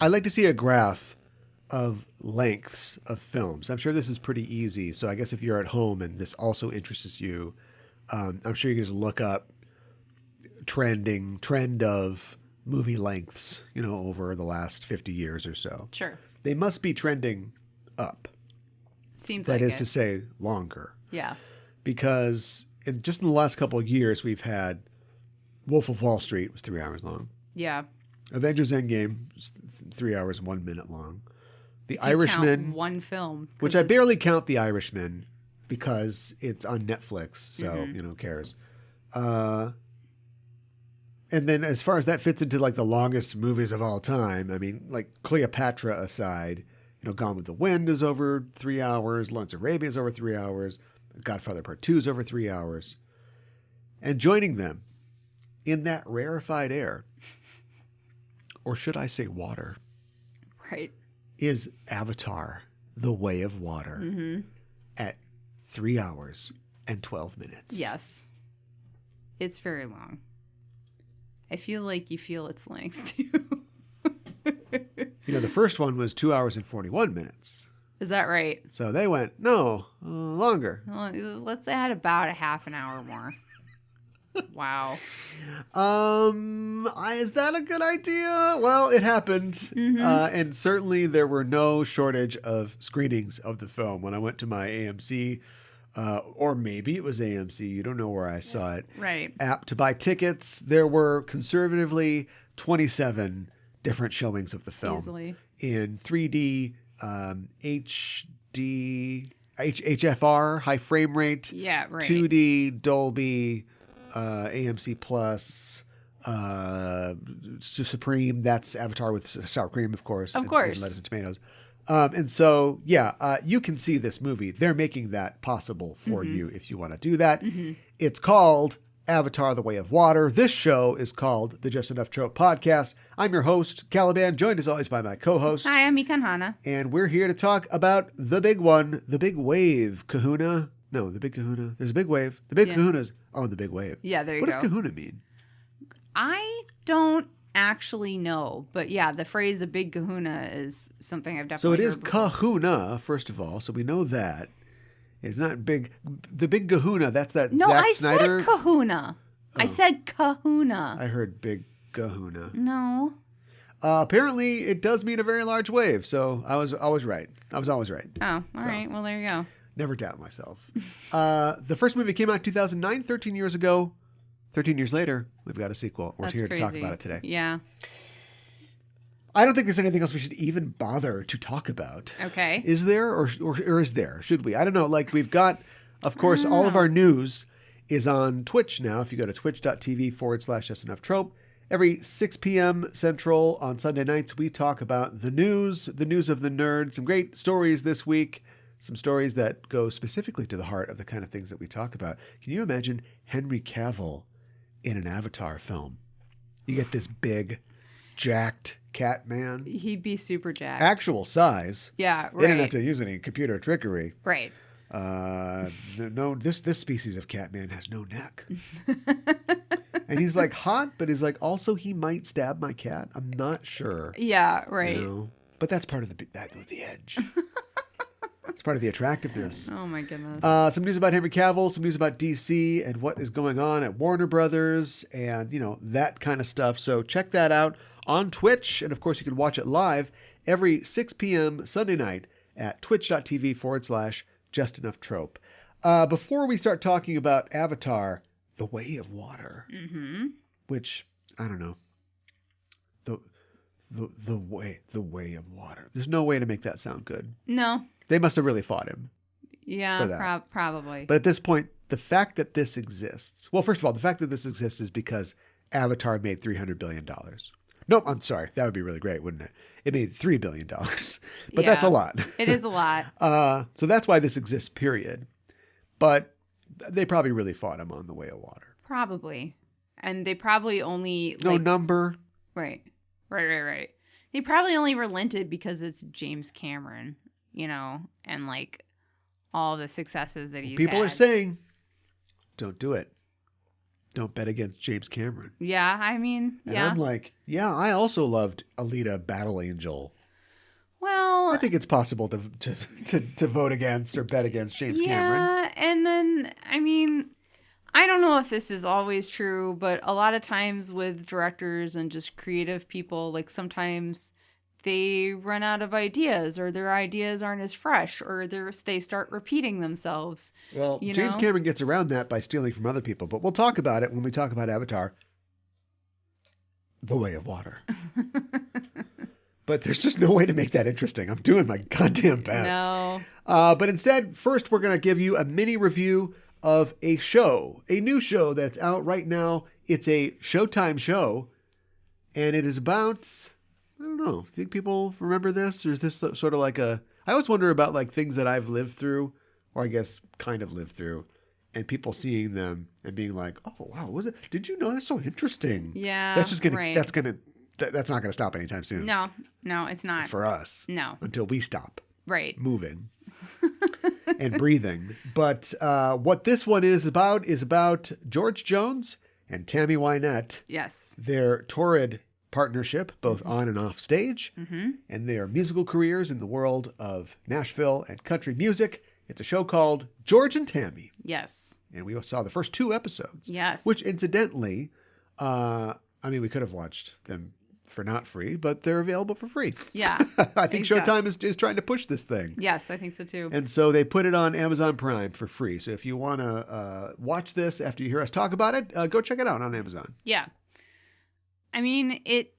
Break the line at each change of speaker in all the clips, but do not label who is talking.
I'd like to see a graph of lengths of films. I'm sure this is pretty easy. So I guess if you're at home and this also interests you, I'm sure you can just look up trend of movie lengths, over the last 50 years or so.
Sure.
They must be trending up.
Seems
that
like
is to say, longer.
Yeah.
Because just in the last couple of years, we've had Wolf of Wall Street was 3 hours long.
Yeah.
Avengers Endgame was 3 hours and 1 minute long. The
If you
Irishman,
count one film,
which I barely count The Irishman because it's on Netflix, so who cares? And then as far as that fits into like the longest movies of all time, I mean, like Cleopatra aside, Gone with the Wind is over 3 hours, Lawrence of Arabia is over 3 hours, Godfather Part 2 is over 3 hours. And joining them in that rarefied air, or should I say water,
right,
is Avatar, The Way of Water, at 3 hours and 12 minutes.
Yes. It's very long. I feel like you feel its length, too.
The first one was 2 hours and 41 minutes.
Is that right?
So they went, no, longer.
Well, let's add about a half an hour more. Wow.
Is that a good idea? Well, it happened. And certainly there were no shortage of screenings of the film. When I went to my AMC, or maybe it was AMC, you don't know where I saw it,
right, app
to buy tickets, there were conservatively 27 different showings of the film.
Easily.
In 3D, HD, HFR, high frame rate,
yeah, right,
2D, Dolby, AMC Plus, Supreme. That's Avatar with sour cream, of course.
Of course.
And lettuce and tomatoes. And so, you can see this movie. They're making that possible for you if you want to do that. It's called Avatar, The Way of Water. This show is called the Just Enough Trope Podcast. I'm your host, Caliban, joined as always by my co-host.
Hi, I'm Mikan Hana.
And we're here to talk about the big one, the big wave. Kahuna? No, the big kahuna. There's a big wave. The big kahuna's the big wave.
Yeah, there you
go.
What
does kahuna mean?
I don't actually know, but yeah, the phrase "a big kahuna" is something I've definitely
heard. So it is
before.
kahuna, first of all, so we know that. It's not big. The big kahuna, that's that
no,
Zack
I
Snyder.
Said kahuna. I said kahuna.
I heard big kahuna.
No.
Apparently, it does mean a very large wave, so I was always right. I was always right.
Oh, all right. Well, there you go.
Never doubt myself. The first movie came out in 2009, 13 years ago. 13 years later, we've got a sequel. We're here to talk about it today.
Yeah.
I don't think there's anything else we should even bother to talk about.
Okay.
Is there, or is there? Should we? I don't know. Like, we've got, of course, all of our news is on Twitch now. If you go to twitch.tv/JustEnoughTrope, every 6 p.m. Central on Sunday nights, we talk about the news of the nerds. Some great stories this week. Some stories that go specifically to the heart of the kind of things that we talk about. Can you imagine Henry Cavill in an Avatar film? You get this big, jacked cat man.
He'd be super jacked.
Actual size.
Yeah, right.
They didn't have to use any computer trickery.
Right.
No, this species of cat man has no neck. And he's like hot, but he's like, also he might stab my cat. I'm not sure.
Yeah, right.
But that's part of the edge. It's part of the attractiveness.
Oh, my goodness.
Some news about Henry Cavill, some news about DC and what is going on at Warner Brothers and, that kind of stuff. So check that out on Twitch. And, of course, you can watch it live every 6 p.m. Sunday night at twitch.tv/JustEnoughTrope. Before we start talking about Avatar, The Way of Water, which, I don't know, the way of water. There's no way to make that sound good.
No.
They must have really fought him.
Yeah, probably.
But at this point, the fact that this exists... Well, first of all, the fact that this exists is because Avatar made $300 billion. No, I'm sorry. That would be really great, wouldn't it? It made $3 billion. But that's a lot.
It is a lot.
So that's why this exists, period. But they probably really fought him on The Way of Water.
Probably. And they probably only...
No number.
Right. They probably only relented because it's James Cameron, and all the successes that he's
People
had.
are saying, don't do it. Don't bet against James Cameron.
Yeah, I mean,
And
yeah.
I'm like, yeah, I also loved Alita Battle Angel.
Well,
I think it's possible to vote against or bet against James Cameron.
yeah, and then, I mean, I don't know if this is always true, but a lot of times with directors and just creative people, like sometimes they run out of ideas or their ideas aren't as fresh or they start repeating themselves.
Well,
You
James
know?
Cameron gets around that by stealing from other people, but we'll talk about it when we talk about Avatar: The Way of Water. But there's just no way to make that interesting. I'm doing my goddamn best.
No.
But instead, first, we're going to give you a mini review of a show, a new show that's out right now. It's a Showtime show, and it is about, I don't know, think people remember this? Or is this sort of like a, I always wonder about like things that I've lived through, or I guess kind of lived through, and people seeing them and being like, oh, wow, was it? Did you know that's so interesting?
Yeah.
That's just going
right.
to, that's not going to stop anytime soon.
No, it's not.
For us.
No.
Until we stop.
Right.
Moving. And breathing. But what this one is about George Jones and Tammy Wynette.
Yes.
Their torrid partnership, both on and off stage,
Mm-hmm.
and their musical careers in the world of Nashville and country music. It's a show called George and Tammy.
Yes.
And we saw the first 2 episodes.
Yes.
Which incidentally, we could have watched them for not free, but they're available for free.
Yeah.
I think Showtime is trying to push this thing.
Yes, I think so too.
And so they put it on Amazon Prime for free. So if you want to watch this after you hear us talk about it, go check it out on Amazon.
Yeah. I mean, it,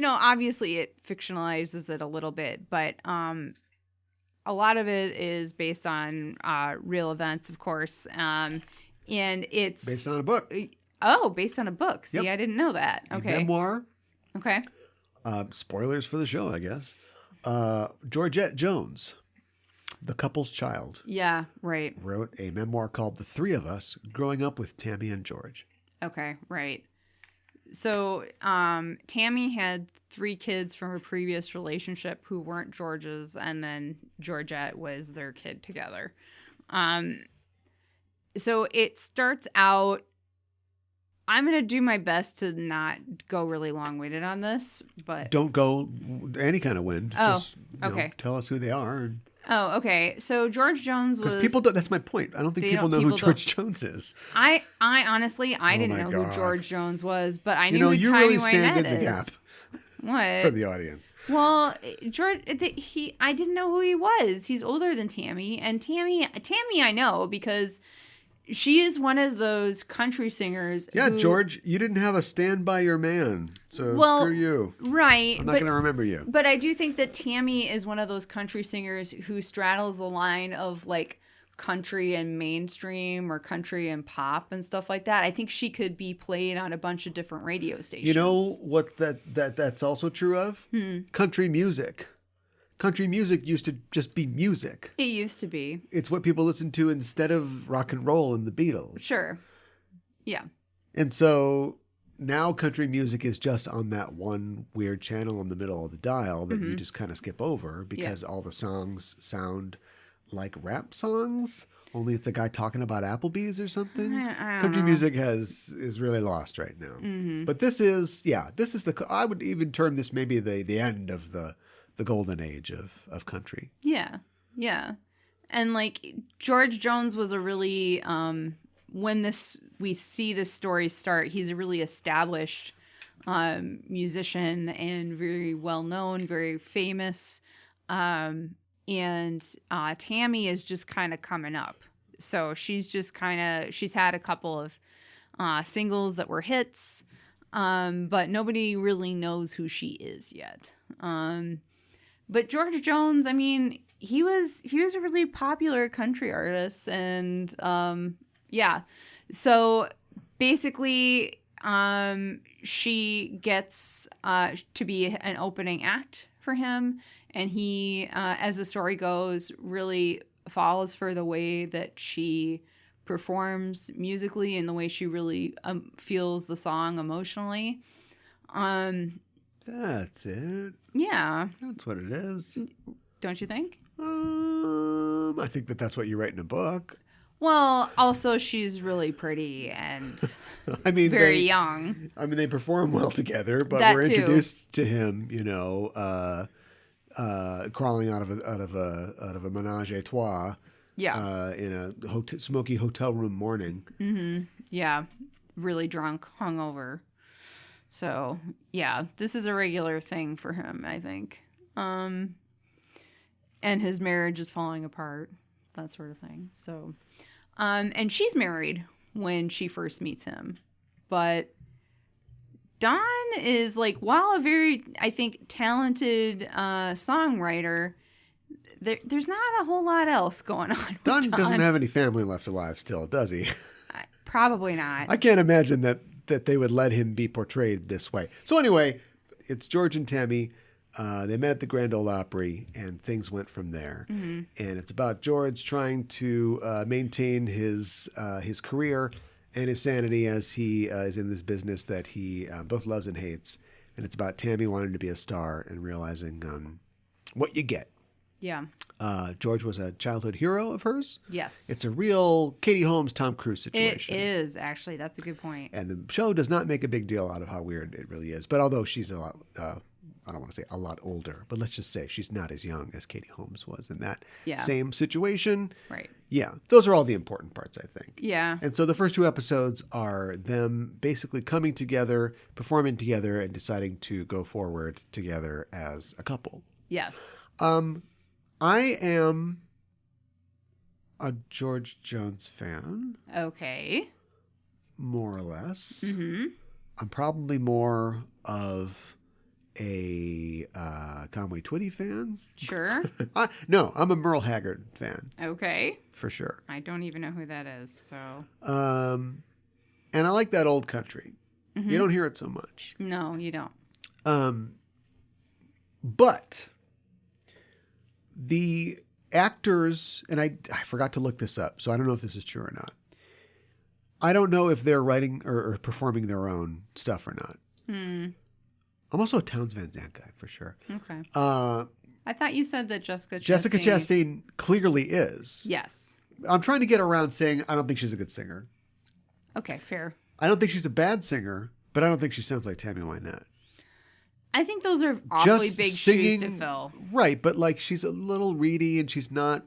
obviously it fictionalizes it a little bit, but a lot of it is based on real events, of course. And it's
Based on a book.
Oh, based on a book. See,
Yep.
I didn't know that.
A
Okay.
memoir.
Okay.
Spoilers for the show, I guess. Georgette Jones, the couple's child,
Yeah, right.
wrote a memoir called The Three of Us, Growing Up with Tammy and George.
Okay, right. So, Tammy had 3 kids from a previous relationship who weren't George's, and then Georgette was their kid together. So it starts out. I'm going to do my best to not go really long-winded on this, but...
Don't go any kind of wind.
Oh,
Just
okay.
Tell us who they are.
Oh, okay. So George Jones was...
Because people don't, that's my point. I don't think people know who George Jones is.
I honestly, I didn't know
God.
who George Jones was, but I knew who
you
Tammy
really stand
Wynette
in the
is.
gap
What?
for the audience.
Well, George, I didn't know who he was. He's older than Tammy, and Tammy I know because she is one of those country singers.
Yeah,
who,
George, you didn't have a Stand By Your Man, so screw you.
Right.
I'm not going to remember you.
But I do think that Tammy is one of those country singers who straddles the line of like country and mainstream or country and pop and stuff like that. I think she could be played on a bunch of different radio stations.
You know what that's also true of? Country music. Country music used to just be music.
It used to be.
It's what people listened to instead of rock and roll and the Beatles.
Sure. Yeah.
And so now country music is just on that one weird channel in the middle of the dial that you just kind of skip over because all the songs sound like rap songs. Only it's a guy talking about Applebee's or something.
I don't
Country
know.
music is really lost right now. But this is I would even term this maybe the end of the golden age of country.
Yeah. Yeah. And like George Jones was a really when we see this story start, he's a really established musician and very well known, very famous. And Tammy is just kind of coming up. So she's had a couple of singles that were hits, but nobody really knows who she is yet. But George Jones, I mean, he was a really popular country artist, and yeah. So basically, she gets to be an opening act for him, and he, as the story goes, really falls for the way that she performs musically and the way she really feels the song emotionally.
That's it.
Yeah.
That's what it is.
Don't you think?
I think that's what you write in a book.
Well, also she's really pretty and
I mean,
very young.
I mean, they perform well together, but
That
we're
too.
introduced to him, crawling out of a menage a trois.
Yeah.
In a smoky hotel room morning.
Mm-hmm. Yeah. Really drunk, hungover. So, yeah, this is a regular thing for him, I think. And his marriage is falling apart, that sort of thing. So, and she's married when she first meets him. But Dawn is like, while a very, I think, talented songwriter, there's not a whole lot else going on.
Don doesn't have any family left alive still, does he?
Probably not.
I can't imagine that they would let him be portrayed this way. So anyway, it's George and Tammy. They met at the Grand Ole Opry, and things went from there. Mm-hmm. And it's about George trying to maintain his career and his sanity as he is in this business that he both loves and hates. And it's about Tammy wanting to be a star and realizing what you get.
Yeah.
George was a childhood hero of hers.
Yes.
It's a real Katie Holmes, Tom Cruise situation.
It is, actually. That's a good point.
And the show does not make a big deal out of how weird it really is. But although she's a lot, I don't want to say a lot older, but let's just say she's not as young as Katie Holmes was in that same situation.
Right.
Yeah. Those are all the important parts, I think.
Yeah.
And so the first 2 episodes are them basically coming together, performing together, and deciding to go forward together as a couple.
Yes.
I am a George Jones fan.
Okay.
More or less.
Mm-hmm.
I'm probably more of a Conway Twitty fan.
Sure.
No, I'm a Merle Haggard fan.
Okay.
For sure.
I don't even know who that is, so.
And I like that old country. Mm-hmm. You don't hear it so much.
No, you don't.
But the actors, and I forgot to look this up, so I don't know if this is true or not. I don't know if they're writing or performing their own stuff or not. I'm also a Townes Van Zandt guy for sure.
Okay. I thought you said that Jessica
Chastain clearly is.
Yes.
I'm trying to get around saying I don't think she's a good singer.
Okay, fair.
I don't think she's a bad singer, but I don't think she sounds like Tammy Wynette.
I think those are awfully
just
big
singing,
shoes to fill.
Right, but like she's a little reedy and she's not,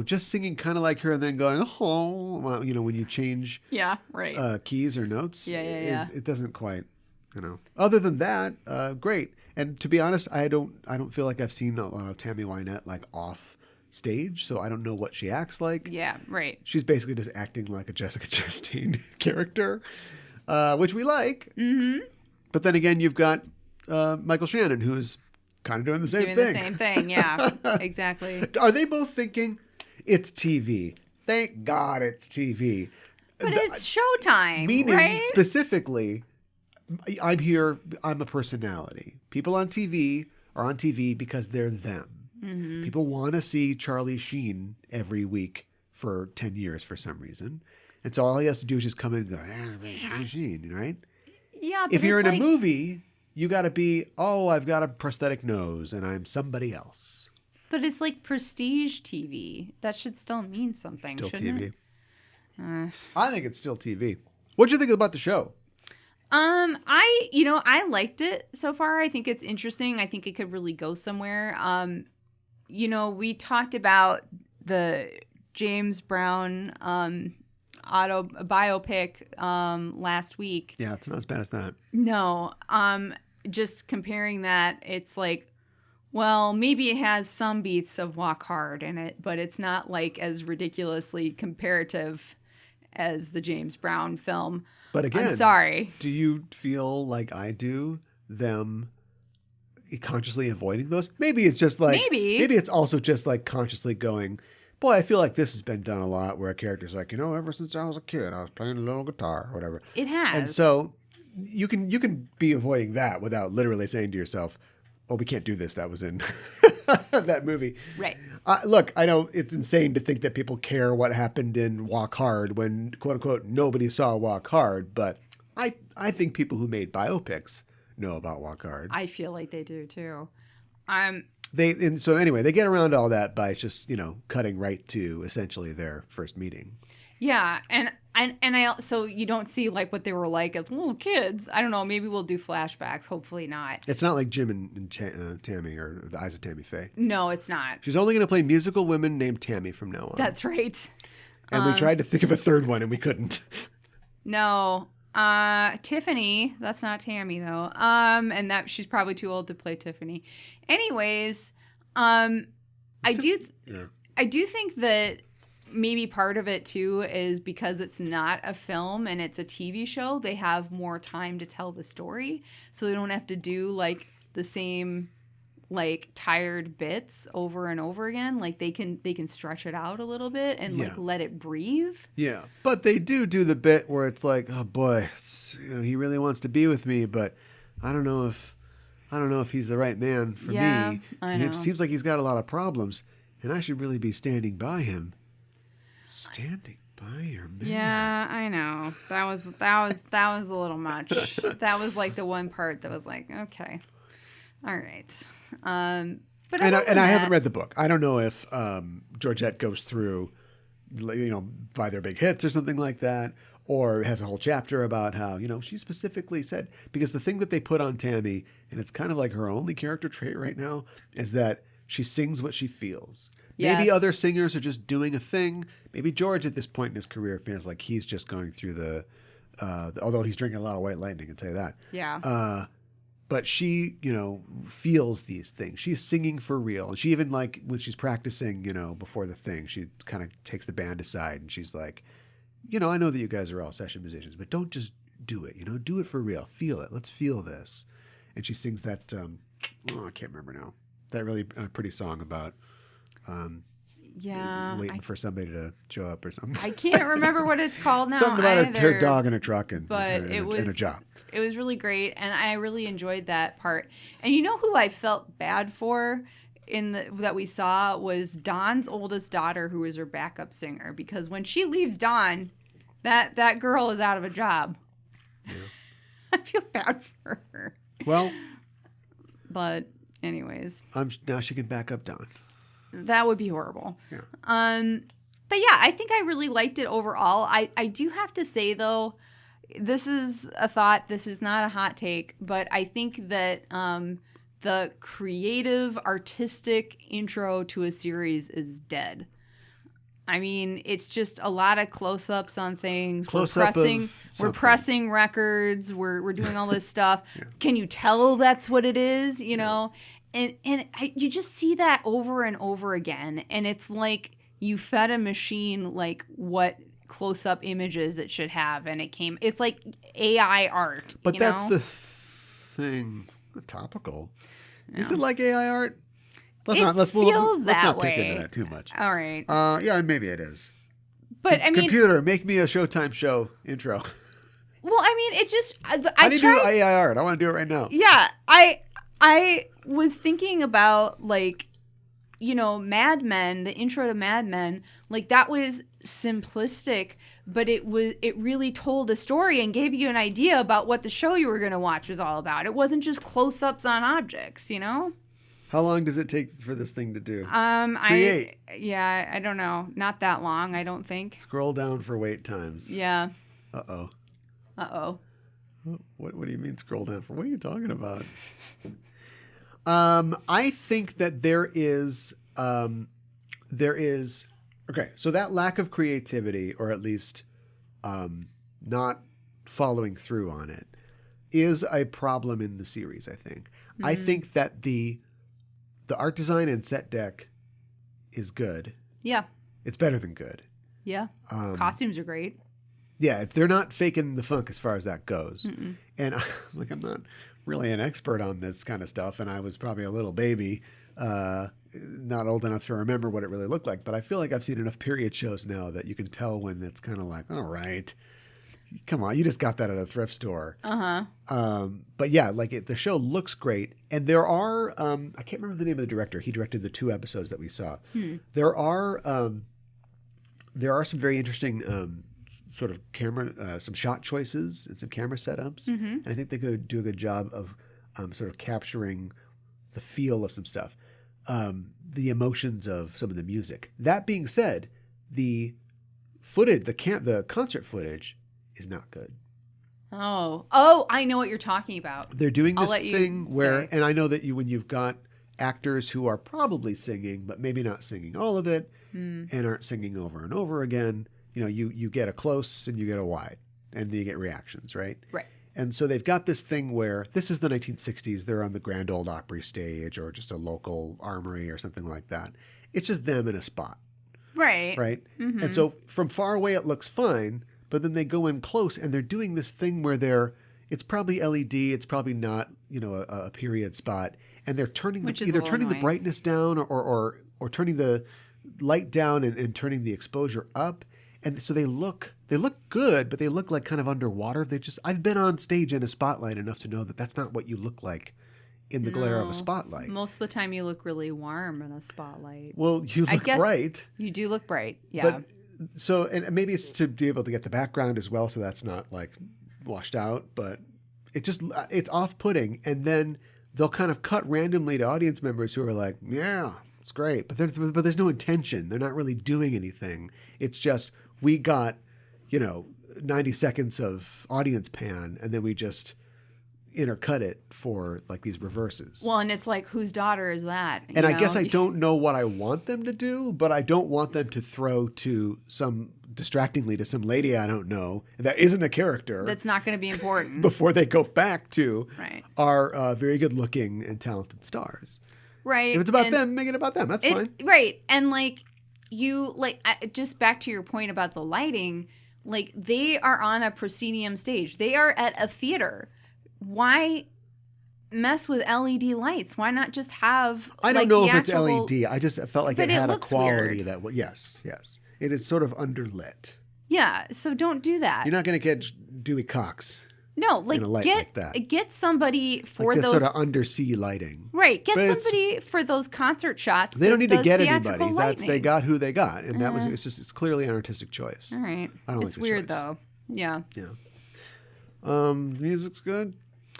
just singing kind of like her and then going, oh, well, when you change keys or notes.
Yeah.
It doesn't quite, Other than that, great. And to be honest, I don't feel like I've seen a lot of Tammy Wynette like off stage, so I don't know what she acts like.
Yeah, right.
She's basically just acting like a Jessica Chastain character, which we like.
Mm-hmm.
But then again, you've got Michael Shannon, who's kind of doing the same thing.
Doing the same thing, yeah, exactly.
Are they both thinking it's TV? Thank God it's TV.
But it's Showtime,
meaning,
right?
Specifically, I'm here. I'm a personality. People on TV are on TV because they're them. Mm-hmm. People want to see Charlie Sheen every week for 10 years for some reason. And so all he has to do is just come in and go, Charlie Sheen, right?
Yeah. But
if you're in a movie, you got to be, I've got a prosthetic nose and I'm somebody else.
But it's like prestige TV. That should still mean something,
still
shouldn't
TV.
It?
I think it's still TV. What'd you think about the show?
I liked it so far. I think it's interesting. I think it could really go somewhere. We talked about the James Brown biopic last week.
Yeah, it's not as bad as that.
No. Just comparing that, it's like, well, maybe it has some beats of Walk Hard in it, but it's not like as ridiculously comparative as the James Brown film.
But again,
I'm sorry.
Do you feel like I do, them consciously avoiding those? Maybe it's just like, maybe it's also just like consciously going, boy, I feel like this has been done a lot where a character's like, ever since I was a kid, I was playing a little guitar or whatever.
It has.
And so you can be avoiding that without literally saying to yourself, oh, we can't do this. That was in that movie.
Right.
Look, I know it's insane to think that people care what happened in Walk Hard when, quote unquote, nobody saw Walk Hard. But I think people who made biopics know about Walk Hard.
I feel like they do too.
So anyway, they get around all that by just, cutting right to essentially their first meeting.
Yeah, and so you don't see like what they were like as little kids. I don't know. Maybe we'll do flashbacks. Hopefully not.
It's not like Jim and Tammy or the Eyes of Tammy Faye.
No, it's not.
She's only going to play musical women named Tammy from now on.
That's right.
And we tried to think of a third one and we couldn't.
No. Tiffany. That's not Tammy though. And that she's probably too old to play Tiffany. Anyways, I do think that maybe part of it too is because it's not a film and it's a TV show, they have more time to tell the story, so they don't have to do like the same like tired bits over and over again. Like they can stretch it out a little bit and like let it breathe.
Yeah, but they do the bit where it's like, oh boy, he really wants to be with me, but I don't know if he's the right man for me.
I know.
It seems like he's got a lot of problems, and I should really be standing by him. Standing by your man.
Yeah, I know. That was a little much. That was like the one part that was like, okay, all right. But
I haven't read the book. I don't know if Georgette goes through, by their big hits or something like that, or has a whole chapter about how she specifically said, because the thing that they put on Tammy, and it's kind of like her only character trait right now, is that she sings what she feels.
Yes.
Maybe other singers are just doing a thing. Maybe George at this point in his career feels like he's just going through although he's drinking a lot of White Lightning, I can tell you that.
Yeah.
But she, feels these things. She's singing for real. And she even like when she's practicing, before the thing, she kind of takes the band aside and she's like, I know that you guys are all session musicians, but don't just do it, do it for real. Feel it. Let's feel this. And she sings that, I can't remember now, that really pretty song about, waiting for somebody to show up or something.
I can't remember what it's called now.
Something about her dog and a truck and a job.
It was really great, and I really enjoyed that part. And you know who I felt bad for that we saw was Dawn's oldest daughter, who was her backup singer, because when she leaves Dawn, that girl is out of a job. Yeah. I feel bad for her.
Well,
but anyways,
now she can back up Dawn.
That would be horrible.
Yeah.
But yeah, I think I really liked it overall. I do have to say though, this is a thought. This is not a hot take, but I think that the creative, artistic intro to a series is dead. I mean, it's just a lot of close-ups on things. We're pressing records. We're doing all this stuff. Yeah. Can you tell that's what it is? And you just see that over and over again. And it's like you fed a machine like what close-up images it should have, and it's like AI art.
But that's the thing. Topical. Yeah. Is it like AI art? Let's not pick into that too much.
All right.
Yeah, maybe it is.
But I mean,
computer, make me a Showtime show intro.
Well, I mean, it just
How do you do AI art? I want to do it right now.
Yeah, I was thinking about like, Mad Men, the intro to Mad Men, like that was simplistic, but it really told a story and gave you an idea about what the show you were going to watch was all about. It wasn't just close-ups on objects,
How long does it take for this thing to do?
Create. I don't know. Not that long, I don't think.
Scroll down for wait times.
Yeah.
Uh-oh. What do you mean scroll down for? What are you talking about? I think that there is okay, so that lack of creativity, or at least not following through on it, is a problem in the series, I think. Mm-hmm. I think that the art design and set deck is good.
Yeah.
It's better than good.
Yeah. Costumes are great.
Yeah, they're not faking the funk as far as that goes. Mm-mm. And I'm not really an expert on this kind of stuff, and I was probably a little baby, not old enough to remember what it really looked like. But I feel like I've seen enough period shows now that you can tell when it's kind of like, all right, come on, you just got that at a thrift store. But yeah, like the show looks great, and there are I can't remember the name of the director. He directed the 2 episodes that we saw. There are some very interesting sort of camera, some shot choices and some camera setups. Mm-hmm. And I think they could do a good job of sort of capturing the feel of some stuff, the emotions of some of the music. That being said, the footage, the concert footage, is not good.
Oh, I know what you're talking about.
They're doing
I'll
this
let you
thing where,
say.
and I know that when you've got actors who are probably singing, but maybe not singing all of it, and aren't singing over and over again, you get a close and you get a wide, and then you get reactions, right?
Right.
And so they've got this thing where this is the 1960s. They're on the Grand Ole Opry stage or just a local armory or something like that. It's just them in a spot.
Right.
Right. And so from far away, it looks fine. But then they go in close and they're doing this thing where it's probably LED. It's probably not, a period spot. And they're either turning the brightness down or turning the light down and turning the exposure up. And so they look good, but they look like kind of underwater. I've been on stage in a spotlight enough to know that that's not what you look like in the glare of a spotlight.
Most of the time you look really warm in a spotlight.
Well, you look bright.
You do look bright. Yeah.
But and maybe it's to be able to get the background as well. So that's not like washed out, but it's off-putting. And then they'll kind of cut randomly to audience members who are like, yeah, it's great. But there's no intention. They're not really doing anything. It's just, we got, 90 seconds of audience pan, and then we just intercut it for like these reverses.
Well, and it's like, whose daughter is that?
And I guess I don't know what I want them to do, but I don't want them to throw distractingly to some lady I don't know that isn't a character.
That's not going to be important.
Before they go back to
right.
our very good looking and talented stars.
Right.
If it's about them, make it about them. That's fine.
Right. And just back to your point about the lighting, like they are on a proscenium stage. They are at a theater. Why mess with LED lights? Why not just have
I don't know if it's LED. I just felt like it had a quality weird. That yes. It is sort of underlit.
Yeah, so don't do that.
You're not going to get Dewey Cox.
No, get somebody for
like this
those
sort of undersea lighting.
Right, get somebody for those concert shots.
They don't need to get anybody. They got who they got, and that was it's clearly an artistic choice.
All right,
I don't
it's weird though. Yeah.
Music's good.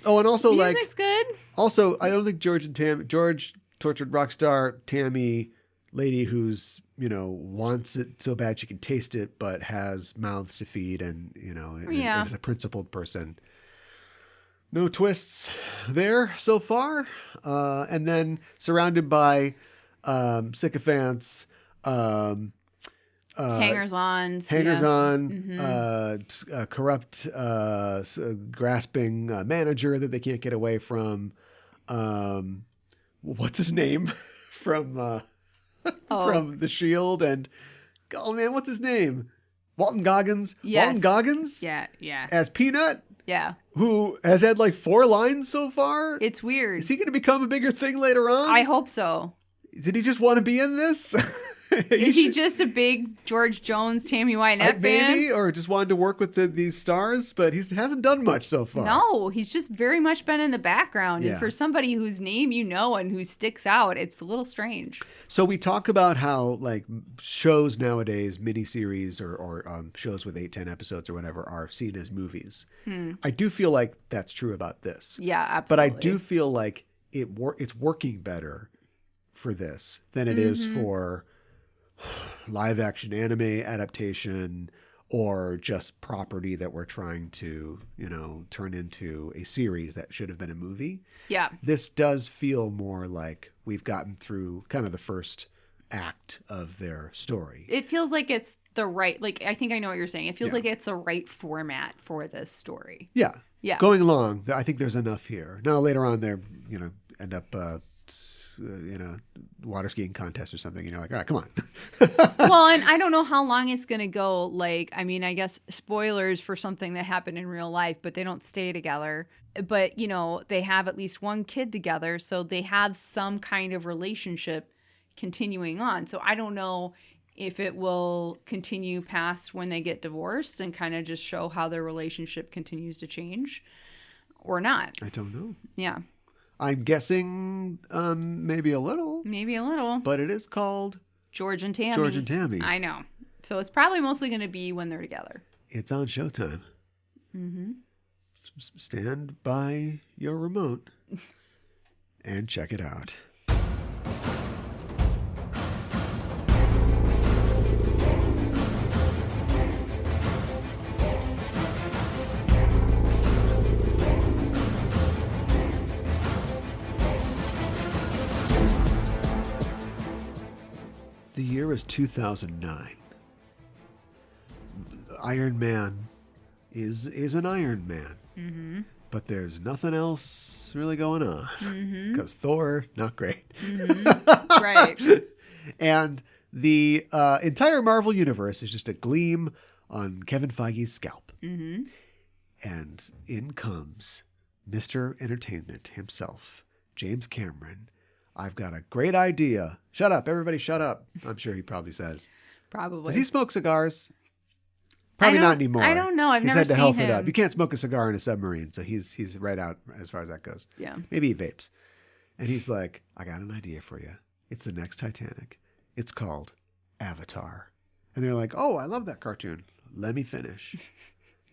Oh, and also
music's good.
Also, I don't think George tortured rock star Tammy, lady who's wants it so bad she can taste it, but has mouths to feed, and and is a principled person. No twists there so far, and then surrounded by sycophants,
hangers-on,
corrupt, grasping manager that they can't get away from. What's his name from The Shield? And what's his name? Walton Goggins.
Yes.
Walton Goggins.
Yeah.
As Peanut.
Yeah.
Who has had like 4 lines so far.
It's weird.
Is he going to become a bigger thing later on?
I hope so.
Did he just want to be in this?
Is he just a big George Jones, Tammy Wynette fan?
Maybe, or just wanted to work with these stars, but he hasn't done much so far.
No, he's just very much been in the background.
Yeah.
And for somebody whose name and who sticks out, it's a little strange.
So we talk about how like shows nowadays, miniseries or shows with 8-10 episodes or whatever are seen as movies. I do feel like that's true about this.
Yeah, absolutely.
But I do feel like it's working better for this than it is for live action anime adaptation or just property that we're trying to, turn into a series that should have been a movie.
Yeah.
This does feel more like we've gotten through kind of the first act of their story.
It feels like it's the right, I think I know what you're saying. It feels like it's the right format for this story.
Yeah.
Yeah.
Going along, I think there's enough here. Now later on they're, end up in a water skiing contest or something, and you're like, all right, come on.
Well, and I don't know how long it's going to go. I guess spoilers for something that happened in real life, but they don't stay together. But, they have at least one kid together, so they have some kind of relationship continuing on. So I don't know if it will continue past when they get divorced and kind of just show how their relationship continues to change or not.
I don't know.
Yeah.
I'm guessing maybe a little.
Maybe a little.
But it is called
George and Tammy.
George and Tammy.
I know. So it's probably mostly going to be when they're together.
It's on Showtime.
Mm-hmm.
Stand by your remote and check it out. The year is 2009. Iron Man is an Iron Man. Mm-hmm. But there's nothing else really going on. Because Thor, not great.
Mm-hmm. Right.
And the entire Marvel universe is just a gleam on Kevin Feige's scalp.
Mm-hmm.
And in comes Mr. Entertainment himself, James Cameron. I've got a great idea. Shut up. Everybody shut up. I'm sure he probably says.
Probably.
Does he smoke cigars? Probably not anymore.
I don't know. I've
he's
never
had to
seen
health
him.
it up. You can't smoke a cigar in a submarine, so he's right out as far as that goes.
Yeah.
Maybe he vapes. And he's like, I got an idea for you. It's the next Titanic. It's called Avatar. And they're like, oh, I love that cartoon. Let me finish.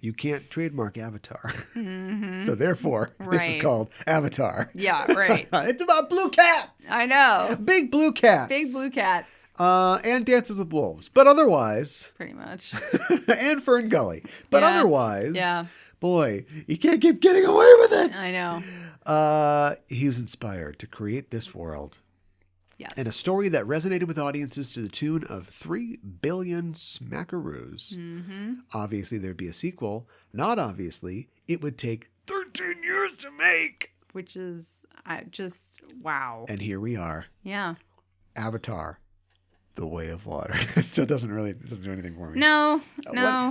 You can't trademark Avatar. Mm-hmm. So therefore, this is called Avatar.
Yeah, right.
It's about blue cats.
I know.
Big blue cats.
Big blue cats.
And Dances with Wolves. But otherwise...
Pretty much.
and Fern Gully. But otherwise...
Yeah.
Boy, you can't keep getting away with it.
I know.
He was inspired to create this world.
Yes.
And a story that resonated with audiences to the tune of 3 billion smackaroos.
Mm-hmm.
Obviously, there'd be a sequel. Not obviously. It would take 13 years to make.
Which is just, wow.
And here we are.
Yeah.
Avatar. The Way of Water. It still doesn't do anything for me.
No.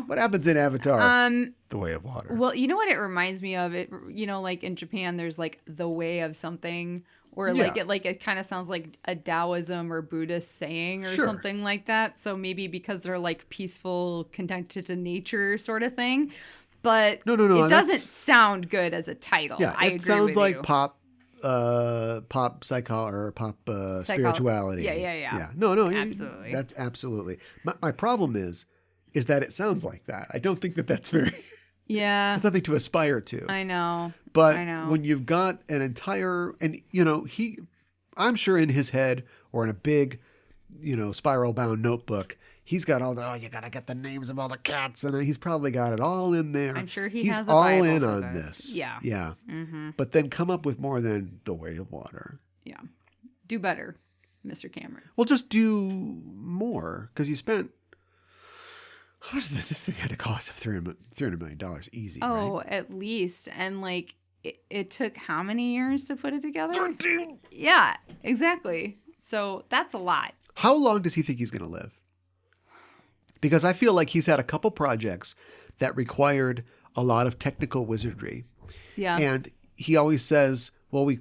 What happens in Avatar? The Way of Water.
Well, you know what it reminds me of? It, like in Japan, there's like the way of something, or it kind of sounds like a Taoism or Buddhist saying or something like that. So maybe because they're like peaceful, connected to nature sort of thing. But
no,
it doesn't sound good as a title.
Yeah,
I agree
sounds
with
like
you.
pop psycho or pop spirituality.
Yeah.
No,
absolutely.
That's absolutely. My problem is that it sounds like that. I don't think that's very.
Yeah.
That's nothing to aspire to.
I know.
But
I know.
when you've got an entire, and I'm sure in his head or in a big, spiral bound notebook, he's got all you got to get the names of all the cats, and he's probably got it all in there.
I'm sure he's
has
a
all
Bible
in
for
on
this.
this.
Yeah.
Yeah.
Mm-hmm.
But then come up with more than The Way of Water.
Yeah. Do better, Mr. Cameron.
Well, just do more, because you spent. How much did this thing had to cost? $300 million easy.
Oh,
right?
at least. And it took how many years to put it together?
13.
Yeah, exactly. So that's a lot.
How long does he think he's going to live? Because I feel like he's had a couple projects that required a lot of technical wizardry.
Yeah.
And he always says, well, we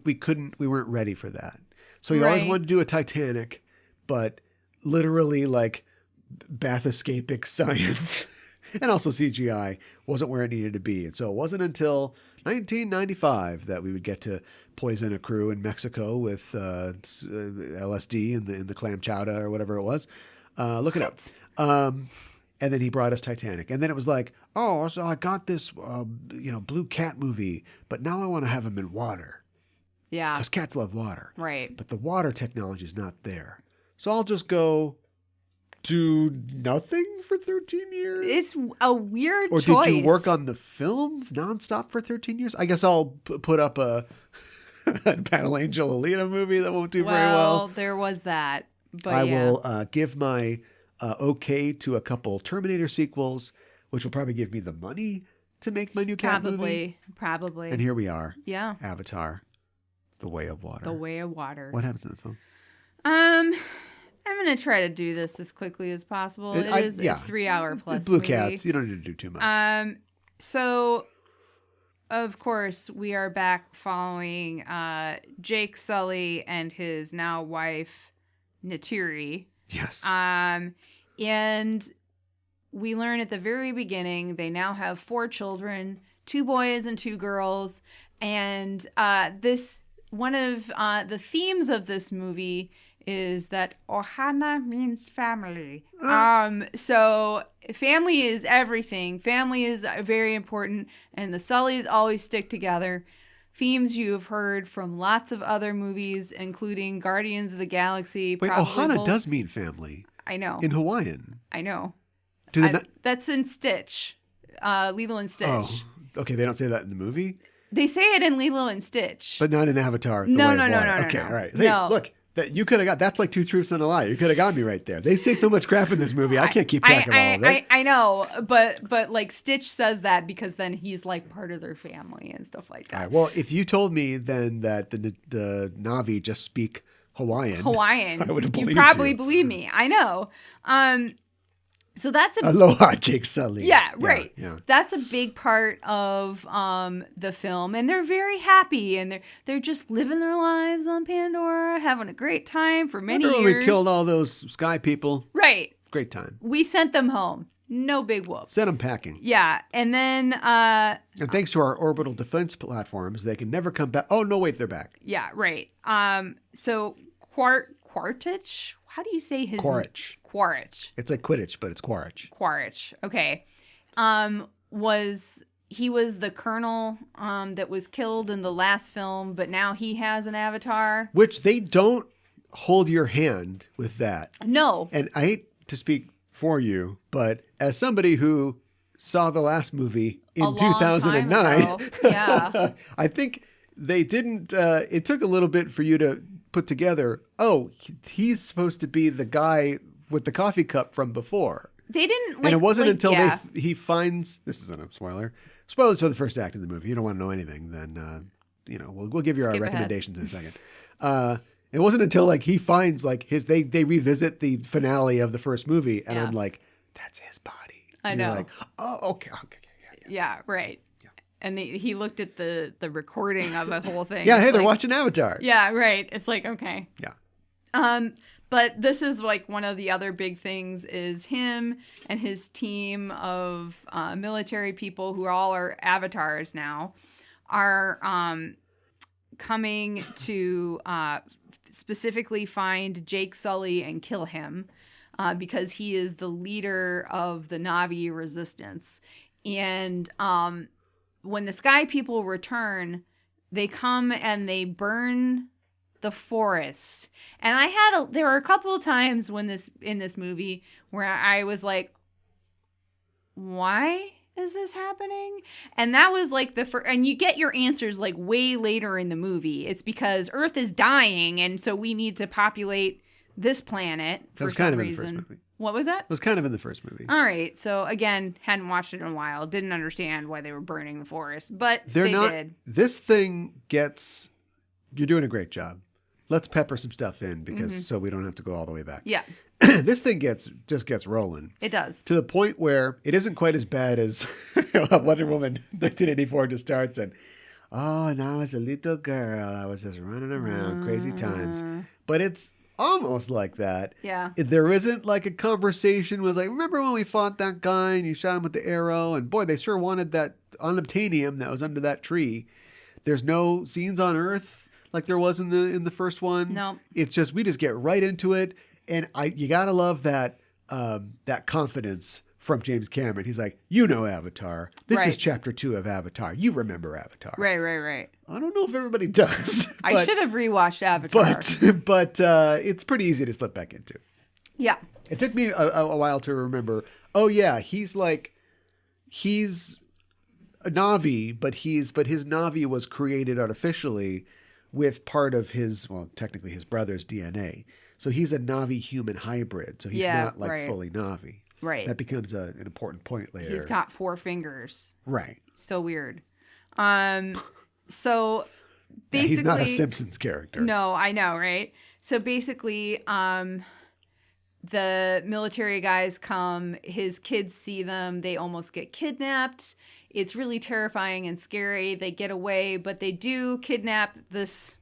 weren't ready for that. So he always wanted to do a Titanic, but literally like bathoscapic science and also CGI wasn't where it needed to be. And so it wasn't until 1995 that we would get to poison a crew in Mexico with LSD in the clam chowder or whatever it was. Look it up. And then he brought us Titanic. And then it was like, oh, so I got this, blue cat movie, but now I want to have him in water.
Yeah.
Because cats love water.
Right.
But the water technology is not there. So I'll just go do nothing for 13 years?
It's a weird
choice. Or did you work on the film nonstop for 13 years? I guess I'll put up a Battle Angel Alita movie that won't do very well.
Well, there was that. But
I will give my okay to a couple Terminator sequels, which will probably give me the money to make my new cat movie.
Probably.
And here we are.
Yeah.
Avatar, The Way of Water.
The Way of Water.
What happened to the film?
I'm going to try to do this as quickly as possible. It is a 3-hour plus
it's blue
movie.
cats. You don't need to do too much.
So, of course, we are back following Jake Sully and his now wife, Neytiri.
Yes.
And we learn at the very beginning they now have 4 children, 2 boys and 2 girls. And one of the themes of this movie is that Ohana means family. So family is everything. Family is very important, and the Sullys always stick together. themes you have heard from lots of other movies, including Guardians of the Galaxy.
Wait,
probably
Ohana
both.
does mean family.
I know.
In Hawaiian.
I know.
Do they not?
That's in Stitch. Lilo and Stitch.
Oh, okay. They don't say that in the movie?
They say it in Lilo and Stitch.
But not in Avatar.
No.
Okay, all right. Hey, look. That you could have got. That's like 2 truths and a lie. You could have got me right there. They say so much crap in this movie. I can't keep track of all of it.
I know, but like Stitch says that because then he's like part of their family and stuff like that.
All right. Well, if you told me then that the Na'vi just speak Hawaiian, I would have believed
you. Probably believe me. I know. So that's
Aloha, Jake Sully.
Yeah, right.
Yeah.
That's a big part of the film, and they're very happy, and they're just living their lives on Pandora, having a great time for many years.
When we killed all those sky people.
Right.
Great time.
We sent them home. No big whoop.
Sent them packing.
Yeah, and then
and thanks to our orbital defense platforms, they can never come back. Oh no, wait, they're back.
Yeah, right. So Quaritch. How do you say his
Quaritch.
Quaritch.
It's like Quidditch, but it's Quaritch.
Quaritch. Okay. He was the colonel that was killed in the last film, but now he has an avatar.
Which they don't hold your hand with that.
No.
And I hate to speak for you, but as somebody who saw the last movie in 2009,
yeah.
I think they didn't, it took a little bit for you to put together, oh, he's supposed to be the guy with the coffee cup from before.
They didn't
and it wasn't until he finds, this isn't a spoiler, spoilers for the first act of the movie. You don't want to know anything, then, we'll give you our recommendations in a second. It wasn't until like he finds like they revisit the finale of the first movie, and I'm like, that's his body.
I know.
You're like, oh, okay.
Yeah, right. Yeah. And he looked at the recording of the whole thing.
Yeah, hey, they're watching Avatar.
Yeah, right. It's like, okay.
Yeah.
But this is like one of the other big things is him and his team of military people who all are avatars now are coming to specifically find Jake Sully and kill him because he is the leader of the Na'vi resistance. And when the Sky People return, they come and they burn the forest. And there were a couple of times in this movie where I was why is this happening? And that was like and you get your answers like way later in the movie. It's because Earth is dying, and so we need to populate this planet for some reason. What was that?
It was kind of in the first movie.
All right. So again, hadn't watched it in a while. Didn't understand why they were burning the forest, but they did.
This thing gets, you're doing a great job. Let's pepper some stuff in because so we don't have to go all the way back.
Yeah.
This thing just gets rolling.
It does.
To the point where it isn't quite as bad as Wonder Woman 1984 just starts and, oh, and I was a little girl. I was just running around, crazy times. But it's almost like that.
Yeah.
There isn't like a conversation with like, remember when we fought that guy and you shot him with the arrow? And boy, they sure wanted that unobtainium that was under that tree. There's no scenes on Earth like there was in the first one.
No.
It's just, we just get right into it. And you gotta love that confidence from James Cameron. He's like, Avatar. This is chapter 2 of Avatar. You remember Avatar.
Right.
I don't know if everybody does.
I should have rewatched Avatar.
But it's pretty easy to slip back into.
Yeah.
It took me a while to remember, oh yeah, he's a Na'vi, but his Na'vi was created artificially with part of technically his brother's DNA. So he's a Na'vi-human hybrid. So he's not fully Na'vi.
Right.
That becomes an important point later.
He's got 4 fingers.
Right.
So weird. So basically...
he's not a Simpsons character.
No, I know, right? So basically, the military guys come, his kids see them, they almost get kidnapped. It's really terrifying and scary. They get away, but they do kidnap this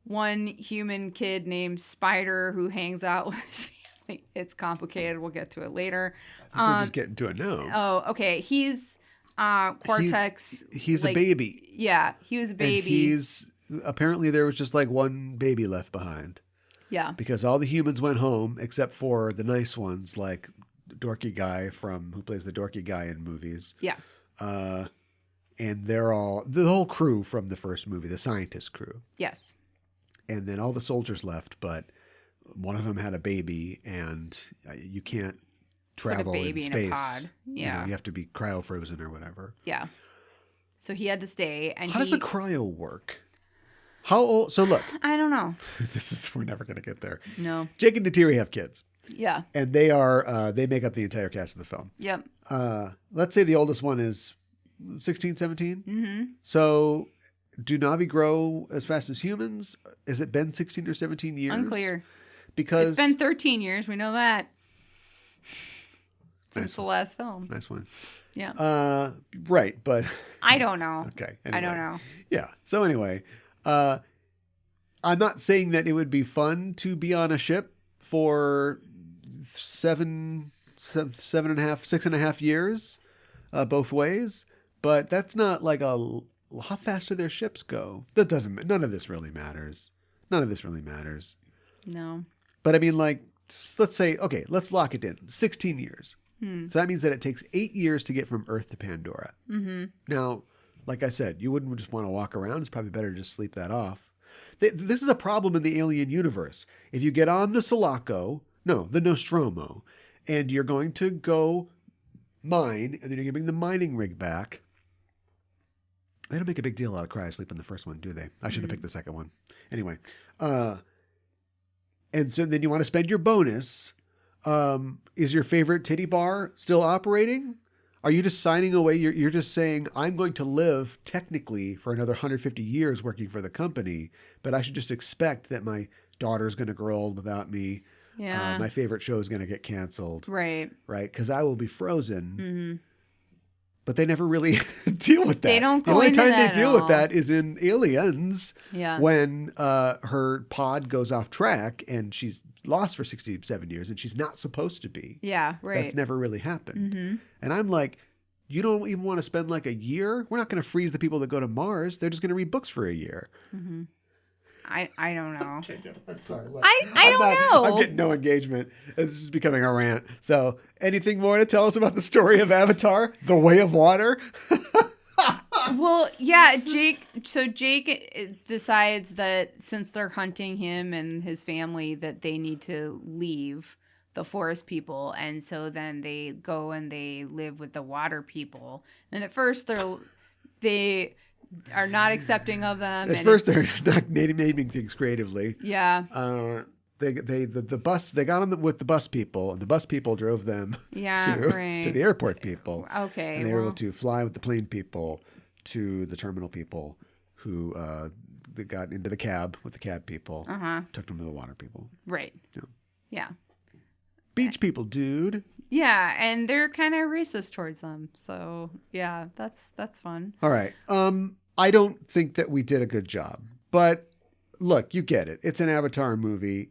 one human kid named Spider who hangs out with his family. It's complicated. We'll get to it later.
I think we're just getting to it now.
Oh, okay. He's Cortex.
He's a baby.
Yeah, he was a baby.
And apparently there was just like one baby left behind.
Yeah.
Because all the humans went home except for the nice ones, like the dorky guy who plays the dorky guy in movies.
Yeah.
and they're all the whole crew from the first movie, the scientist crew.
Yes.
And then all the soldiers left, but one of them had a baby, and you can't travel
Put a baby
in
in
space.
a pod. Yeah.
You have to be cryo-frozen or whatever.
Yeah. So he had to stay. And
how does the cryo work? How old? So look.
I don't know.
We're never going to get there.
No.
Jake and Neytiri have kids.
Yeah.
And they make up the entire cast of the film.
Yep.
Let's say the oldest one is 16, 17.
Mm-hmm.
So do Na'vi grow as fast as humans? Has it been 16 or 17 years?
Unclear.
Because
it's been 13 years. We know that. Since the last film.
Nice one.
Yeah.
Right, but
I don't know.
Okay.
Anyway. I don't know.
Yeah. So anyway, I'm not saying that it would be fun to be on a ship for 6.5 years, both ways, but that's not like how fast do their ships go? None of this really matters.
No.
But I mean, like, let's say, okay, let's lock it in. 16 years. So that means that it takes 8 years to get from Earth to Pandora.
Mm-hmm.
Now, like I said, you wouldn't just want to walk around. It's probably better to just sleep that off. This is a problem in the alien universe. If you get on the Nostromo, and you're going to go mine, and then you're going to bring the mining rig back. They don't make a big deal out of cryosleep in the first one, do they? I should have picked the second one. Anyway. And so then you want to spend your bonus. Is your favorite titty bar still operating? Are you just signing away? You're just saying, I'm going to live technically for another 150 years working for the company, but I should just expect that my daughter's going to grow old without me.
Yeah.
My favorite show is going to get canceled.
Right.
Right? Because I will be frozen.
Mm-hmm.
But they never really deal with that.
They don't go
The only
into
time
that
they deal with that is in Aliens.
Yeah.
When her pod goes off track and she's lost for 67 years and she's not supposed to be.
Yeah, right.
That's never really happened.
Mm-hmm.
And I'm like, you don't even want to spend like a year? We're not going to freeze the people that go to Mars. They're just going to read books for a year.
Mm-hmm. I don't know.
I'm sorry.
I don't know.
I'm getting no engagement. It's just becoming a rant. So anything more to tell us about the story of Avatar, The Way of Water?
Well, yeah, Jake decides that since they're hunting him and his family, that they need to leave the forest people. And so then they go and they live with the water people. And at first they are not accepting of them.
At first they're not naming things creatively.
Yeah.
They got on with the bus people, and the bus people drove them to the airport people.
Okay.
And they were able to fly with the plane people to the terminal people who they got into the cab with the cab people. Took them to the water people.
Right. Yeah.
Beach people, dude.
Yeah, and they're kind of racist towards them. So yeah, that's fun.
All right. I don't think that we did a good job, but look, you get it. It's an Avatar movie.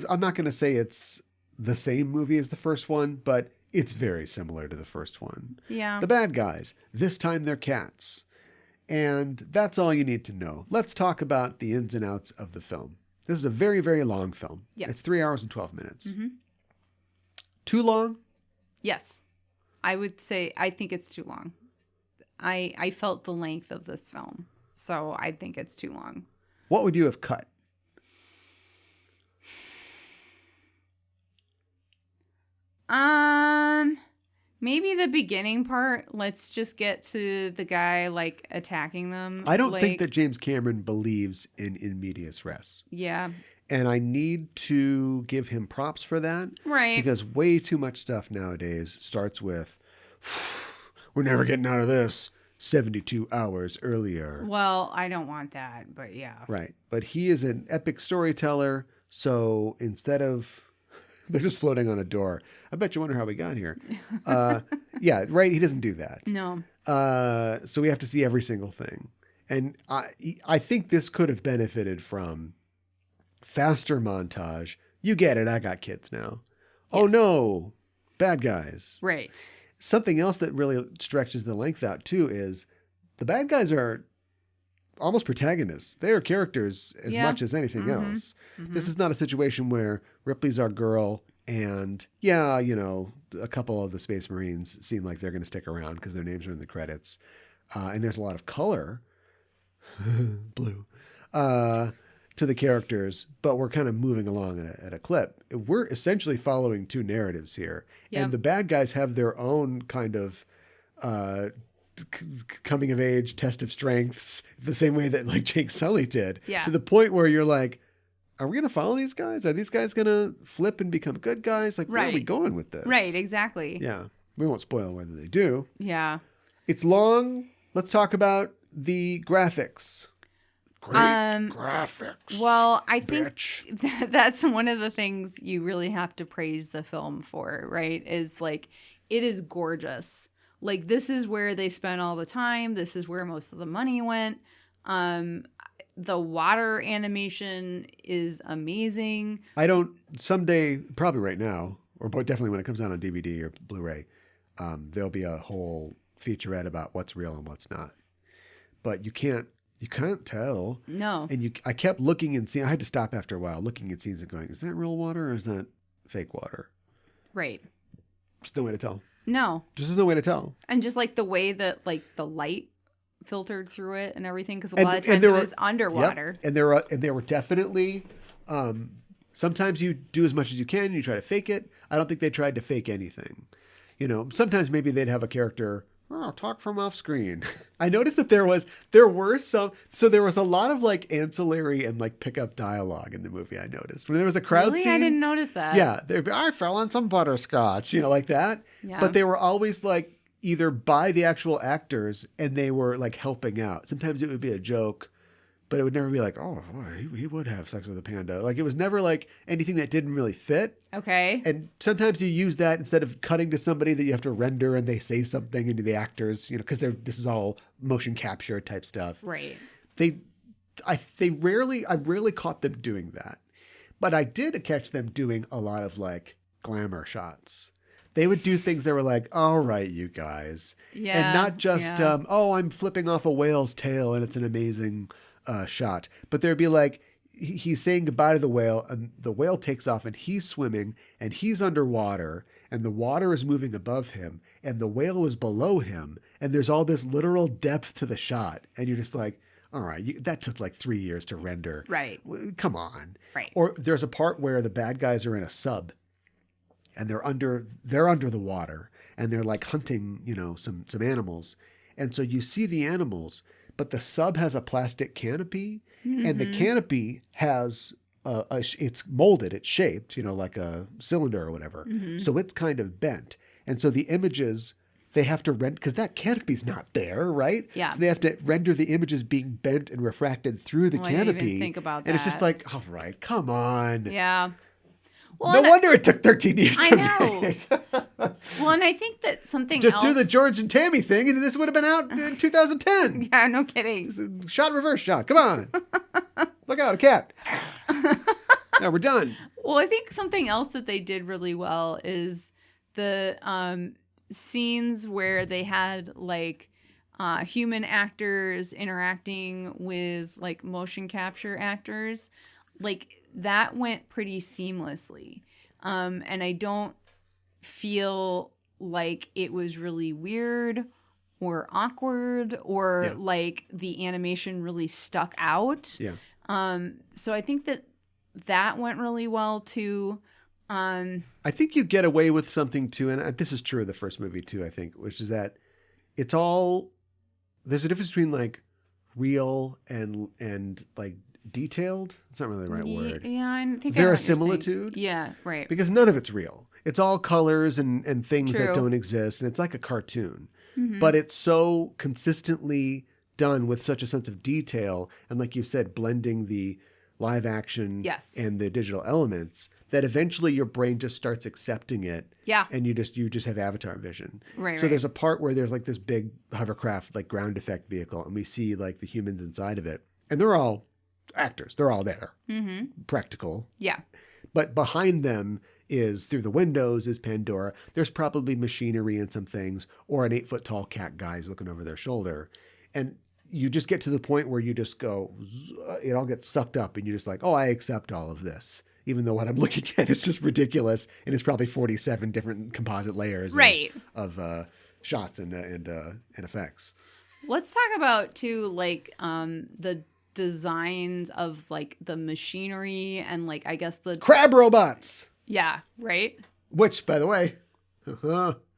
I'm not going to say it's the same movie as the first one, but it's very similar to the first one.
Yeah.
The bad guys, this time they're cats. And that's all you need to know. Let's talk about the ins and outs of the film. This is a very, very long film.
Yes.
It's 3 hours and 12 minutes.
Mm-hmm.
Too long?
Yes. I would say I think it's too long. I felt the length of this film, so I think it's too long.
What would you have cut?
Maybe the beginning part. Let's just get to the guy like attacking them.
I don't think that James Cameron believes in medias res.
Yeah.
And I need to give him props for that.
Right.
Because way too much stuff nowadays starts with, we're never getting out of this 72 hours earlier.
Well, I don't want that, but yeah.
Right. But he is an epic storyteller. So instead of, they're just floating on a door. I bet you wonder how we got here. Yeah, right. He doesn't do that.
No.
So we have to see every single thing. And I think this could have benefited from faster montage. You get it. I got kids now. Yes. Oh no, bad guys.
Right.
Something else that really stretches the length out too is the bad guys are almost protagonists. They are characters as much as anything else. Mm-hmm. This is not a situation where Ripley's our girl and a couple of the Space Marines seem like they're going to stick around because their names are in the credits. and there's a lot of color, blue, to the characters, but we're kind of moving along at a clip. We're essentially following two narratives here, and the bad guys have their own kind of coming of age, test of strengths, the same way that like Jake Sully did, to the point where you're like, are we going to follow these guys? Are these guys going to flip and become good guys? Like, where are we going with this?
Right, exactly.
Yeah. We won't spoil whether they do.
Yeah.
It's long. Let's talk about the graphics. Great graphics.
Well, I think that's one of the things you really have to praise the film for, right? Is like, it is gorgeous. Like, this is where they spent all the time. This is where most of the money went. The water animation is amazing.
Someday, probably right now, or definitely when it comes out on DVD or Blu-ray, there'll be a whole featurette about what's real and what's not. But you can't tell.
No.
And I kept looking and seeing, I had to stop after a while, looking at scenes and going, is that real water or is that fake water?
Right.
There's no way to tell.
No.
Just no way to tell.
And just like the way that like the light filtered through it and everything, because a lot of times it was underwater.
Yep. And there were definitely sometimes you do as much as you can and you try to fake it. I don't think they tried to fake anything. You know, sometimes maybe they'd have a character talk from off screen. I noticed that there was a lot of like ancillary and like pickup dialogue in the movie. I noticed when there was a crowd scene.
I didn't notice that.
Yeah, I fell on some butterscotch, like that.
Yeah.
But they were always like either by the actual actors and they were like helping out. Sometimes it would be a joke, but it would never be like, oh, boy, he would have sex with a panda. Like, it was never like anything that didn't really fit.
Okay.
And sometimes you use that instead of cutting to somebody that you have to render and they say something into the actors, because this is all motion capture type stuff.
Right.
I rarely caught them doing that, but I did catch them doing a lot of like glamour shots. They would do things that were like, all right, you guys.
Yeah.
And not just, I'm flipping off a whale's tail and it's an amazing shot. But there'd be like, he's saying goodbye to the whale and the whale takes off and he's swimming and he's underwater and the water is moving above him and the whale is below him. And there's all this literal depth to the shot. And you're just like, all right, that took like 3 years to render.
Right.
Come on.
Right.
Or there's a part where the bad guys are in a sub. And they're under the water and they're like hunting, some animals. And so you see the animals, but the sub has a plastic canopy and the canopy has it's molded, it's shaped, like a cylinder or whatever. Mm-hmm. So it's kind of bent. And so the images they have to render, because that canopy's not there, right?
Yeah.
So they have to render the images being bent and refracted through the canopy.
I didn't even think about that.
And it's just like, all right, come on.
Yeah. Well,
no wonder it took 13 years to make.
Well, and I think that something
Just
else...
do the George and Tammy thing, and this would have been out in 2010.
Yeah, no kidding.
Shot, reverse shot. Come on. Look out, a cat. Now we're done.
Well, I think something else that they did really well is the scenes where they had, like, human actors interacting with, like, motion capture actors. Like, that went pretty seamlessly. And I don't feel like it was really weird or awkward or like the animation really stuck out.
Yeah.
So I think that went really well too.
I think you get away with something too, and this is true of the first movie too, I think, which is that there's a difference between like real and like detailed. It's not really the right word.
Yeah, I think
verisimilitude.
Yeah, right.
Because none of it's real. It's all colors and things
True.
that don't exist, and it's like a cartoon.
Mm-hmm.
But it's so consistently done with such a sense of detail, and like you said, blending the live action and the digital elements, that eventually your brain just starts accepting it.
Yeah.
And you just have avatar vision.
Right.
So there's a part where there's like this big hovercraft, like ground effect vehicle, and we see like the humans inside of it, and they're all actors. They're all there. Mm-hmm. Practical.
Yeah.
But behind them through the windows is Pandora. There's probably machinery and some things, or an 8-foot tall cat guy's looking over their shoulder. And you just get to the point where you just go, it all gets sucked up and you're just like, oh, I accept all of this. Even though what I'm looking at is just ridiculous. And it's probably 47 different composite layers of shots and effects.
Let's talk about too, like the designs of like the machinery and like I guess the
Crab robots.
yeah, right?
Which, by the way,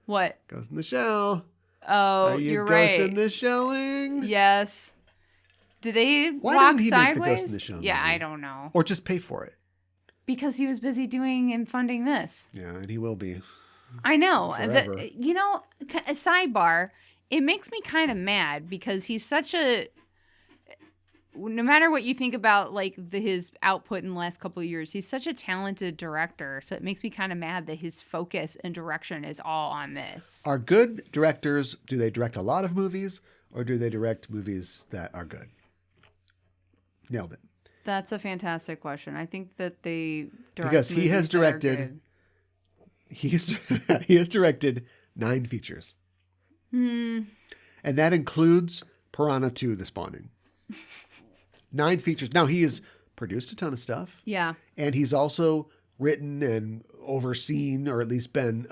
What?
goes in the shell.
Oh,
Are you
you're
ghost
right.
in the shelling?
Yes. Do they
Why
walk
doesn't he make
sideways?
the Ghost in the Shell
Yeah,
movie?
I don't know.
Or just pay for it?
Because he was busy doing and funding this.
Yeah, and he will be.
I know.
Forever.
You know, a sidebar, it makes me kind of mad because he's such a no matter what you think about like his output in the last couple of years, he's such a talented director. So it makes me kind of mad that his focus and direction is all on this.
Are good directors, do they direct a lot of movies or do they direct movies that are good? Nailed it.
That's a fantastic question. I think that they direct
Because he has
movies that are
directed
good.
he has directed 9 features.
Hmm.
And that includes Piranha 2: The Spawning. 9 features. Now he has produced a ton of stuff.
Yeah.
And he's also written and overseen, or at least been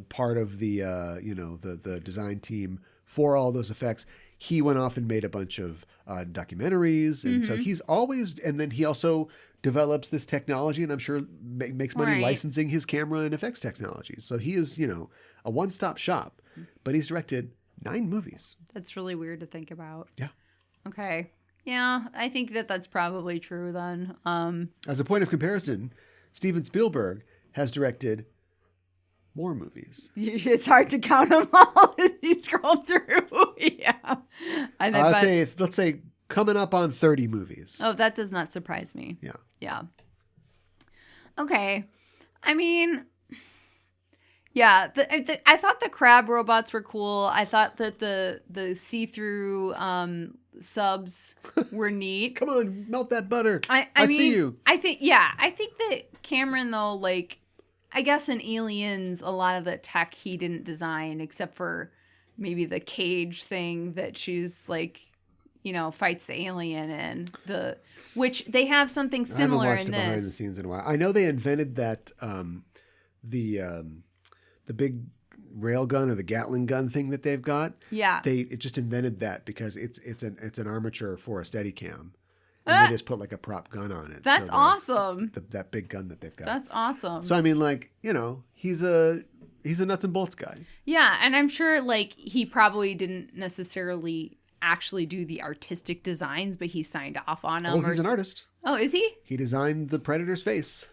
part of the the design team for all those effects. He went off and made a bunch of documentaries, and so he's always. And then he also develops this technology, and I'm sure makes money
Right.
licensing his camera and effects technology. So he is, a one-stop shop. But he's directed 9 movies.
That's really weird to think about.
Yeah.
Okay. Yeah, I think that that's probably true then.
As a point of comparison, Steven Spielberg has directed more movies.
It's hard to count them all as you scroll through. Yeah. And
Let's say coming up on 30 movies.
Oh, that does not surprise me.
Yeah.
Yeah. Okay. I mean, yeah, I thought the crab robots were cool. I thought that the see-through subs were neat.
Come on, melt that butter.
I mean,
see you.
I think that Cameron though, like, I guess in Aliens, a lot of the tech he didn't design except for maybe the cage thing that she's like, fights the alien in which they have something similar
I haven't watched
in
it behind the
this.
scenes in a while. I know they invented that the big rail gun or the Gatling gun thing that they've got.
Yeah.
It just invented that because it's an armature for a Steadicam. And they just put like a prop gun on it.
That's awesome.
That big gun that they've got.
That's awesome.
So I mean, like, he's a nuts and bolts guy.
Yeah, and I'm sure like he probably didn't necessarily actually do the artistic designs, but he signed off on them.
Oh, he's an artist.
Oh, is he?
He designed the Predator's face.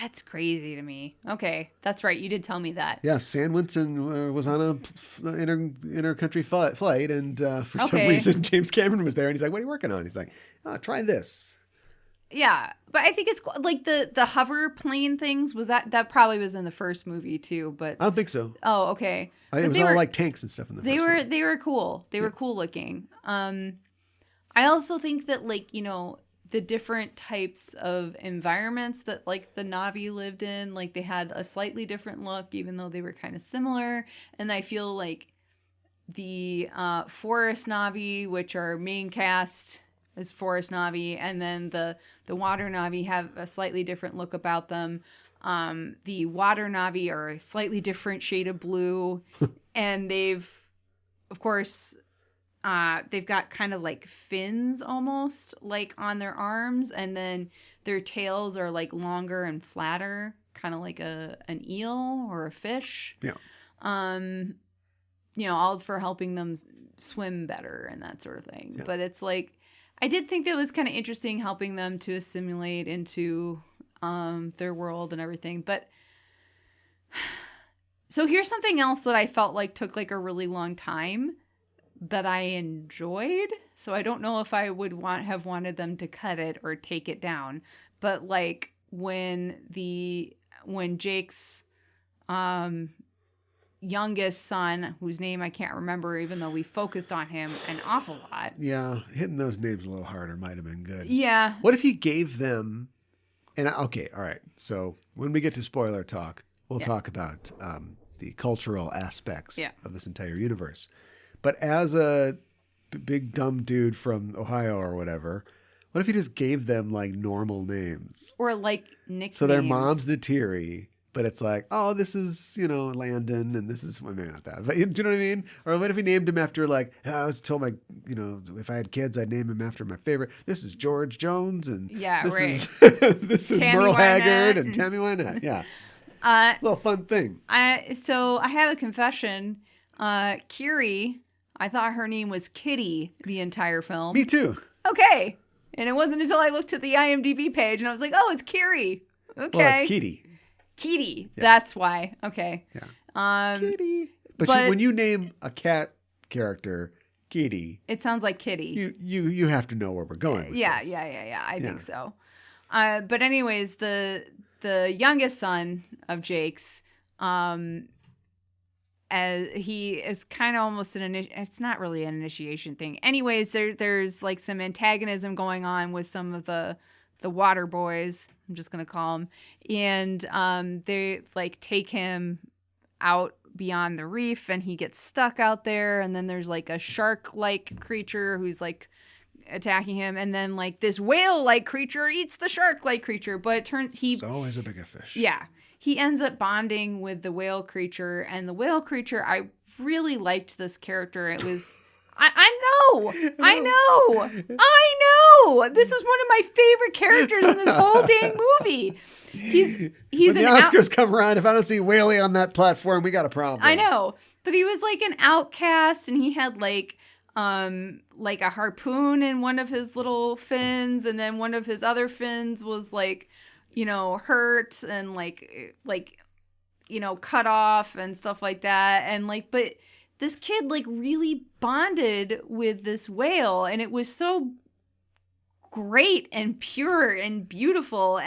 That's crazy to me. Okay, that's right. You did tell me that.
Yeah, Stan Winston was on a inter-country flight, and for some
Okay.
reason James Cameron was there, and he's like, "What are you working on?" He's like, "Oh, try this."
Yeah, but I think it's like the hover plane things. Was that probably was in the first movie too? But
I don't think so.
oh, okay.
It was all like tanks and stuff in the
They
first
were
one.
they were cool. They were cool looking. I also think that like the different types of environments that like the Na'vi lived in, like they had a slightly different look, even though they were kind of similar. And I feel like the forest Na'vi, which are main cast as forest Na'vi, and then the water Na'vi have a slightly different look about them. The water Na'vi are a slightly different shade of blue, and they've, of course, they've got kind of like fins almost like on their arms, and then their tails are like longer and flatter, kind of like an eel or a fish.
Yeah.
All for helping them swim better and that sort of thing.
Yeah.
But it's like, I did think that was kind of interesting helping them to assimilate into their world and everything. But so here's something else that I felt like took like a really long time that I enjoyed. So I don't know if I would have wanted them to cut it or take it down. But like when Jake's youngest son, whose name I can't remember, even though we focused on him an awful lot.
Yeah, hitting those names a little harder might have been good.
Yeah.
What if he gave them? Okay, all right. So when we get to spoiler talk, we'll talk about the cultural aspects of this entire universe. But as a big dumb dude from Ohio or whatever, what if he just gave them like normal names?
Or like nicknames.
So their mom's Natiri, but it's like, oh, this is, Landon, and this is, well, maybe not that, but do you know what I mean? Or what if he named him after, like, I was told if I had kids, I'd name him after my favorite. This is George Jones, and this is this is
Tammy
Merle
Wynette.
Haggard and Tammy Wynette. Yeah, little fun thing.
So I have a confession. Kiri, I thought her name was Kitty the entire film.
Me too.
Okay, and it wasn't until I looked at the IMDb page and I was like, oh, it's Kiri. Okay.
Well, it's Kitty.
Kitty. Yeah. That's why. Okay.
Yeah. Kitty. But when you name a cat character Kitty,
it sounds like Kitty.
You have to know where we're going with this.
Yeah. I think so. But anyways, the youngest son of Jake's, as he is kind of almost it's not really an initiation thing. Anyways, there's like some antagonism going on with some of the water boys, I'm just going to call them. And they like take him out beyond the reef and he gets stuck out there. And then there's like a shark-like creature who's like attacking him. And then like this whale-like creature eats the shark-like creature. But it turns
it's always a bigger fish.
Yeah. He ends up bonding with the whale creature. And the whale creature, I really liked this character. It was... I know. This is one of my favorite characters in this whole dang movie. He's
when the Oscars come around, if I don't see Whaley on that platform, we got a problem.
I know, but he was like an outcast, and he had like a harpoon in one of his little fins, and then one of his other fins was like, hurt and like cut off and stuff like that, and like, but. This kid like really bonded with this whale and it was so great and pure and beautiful.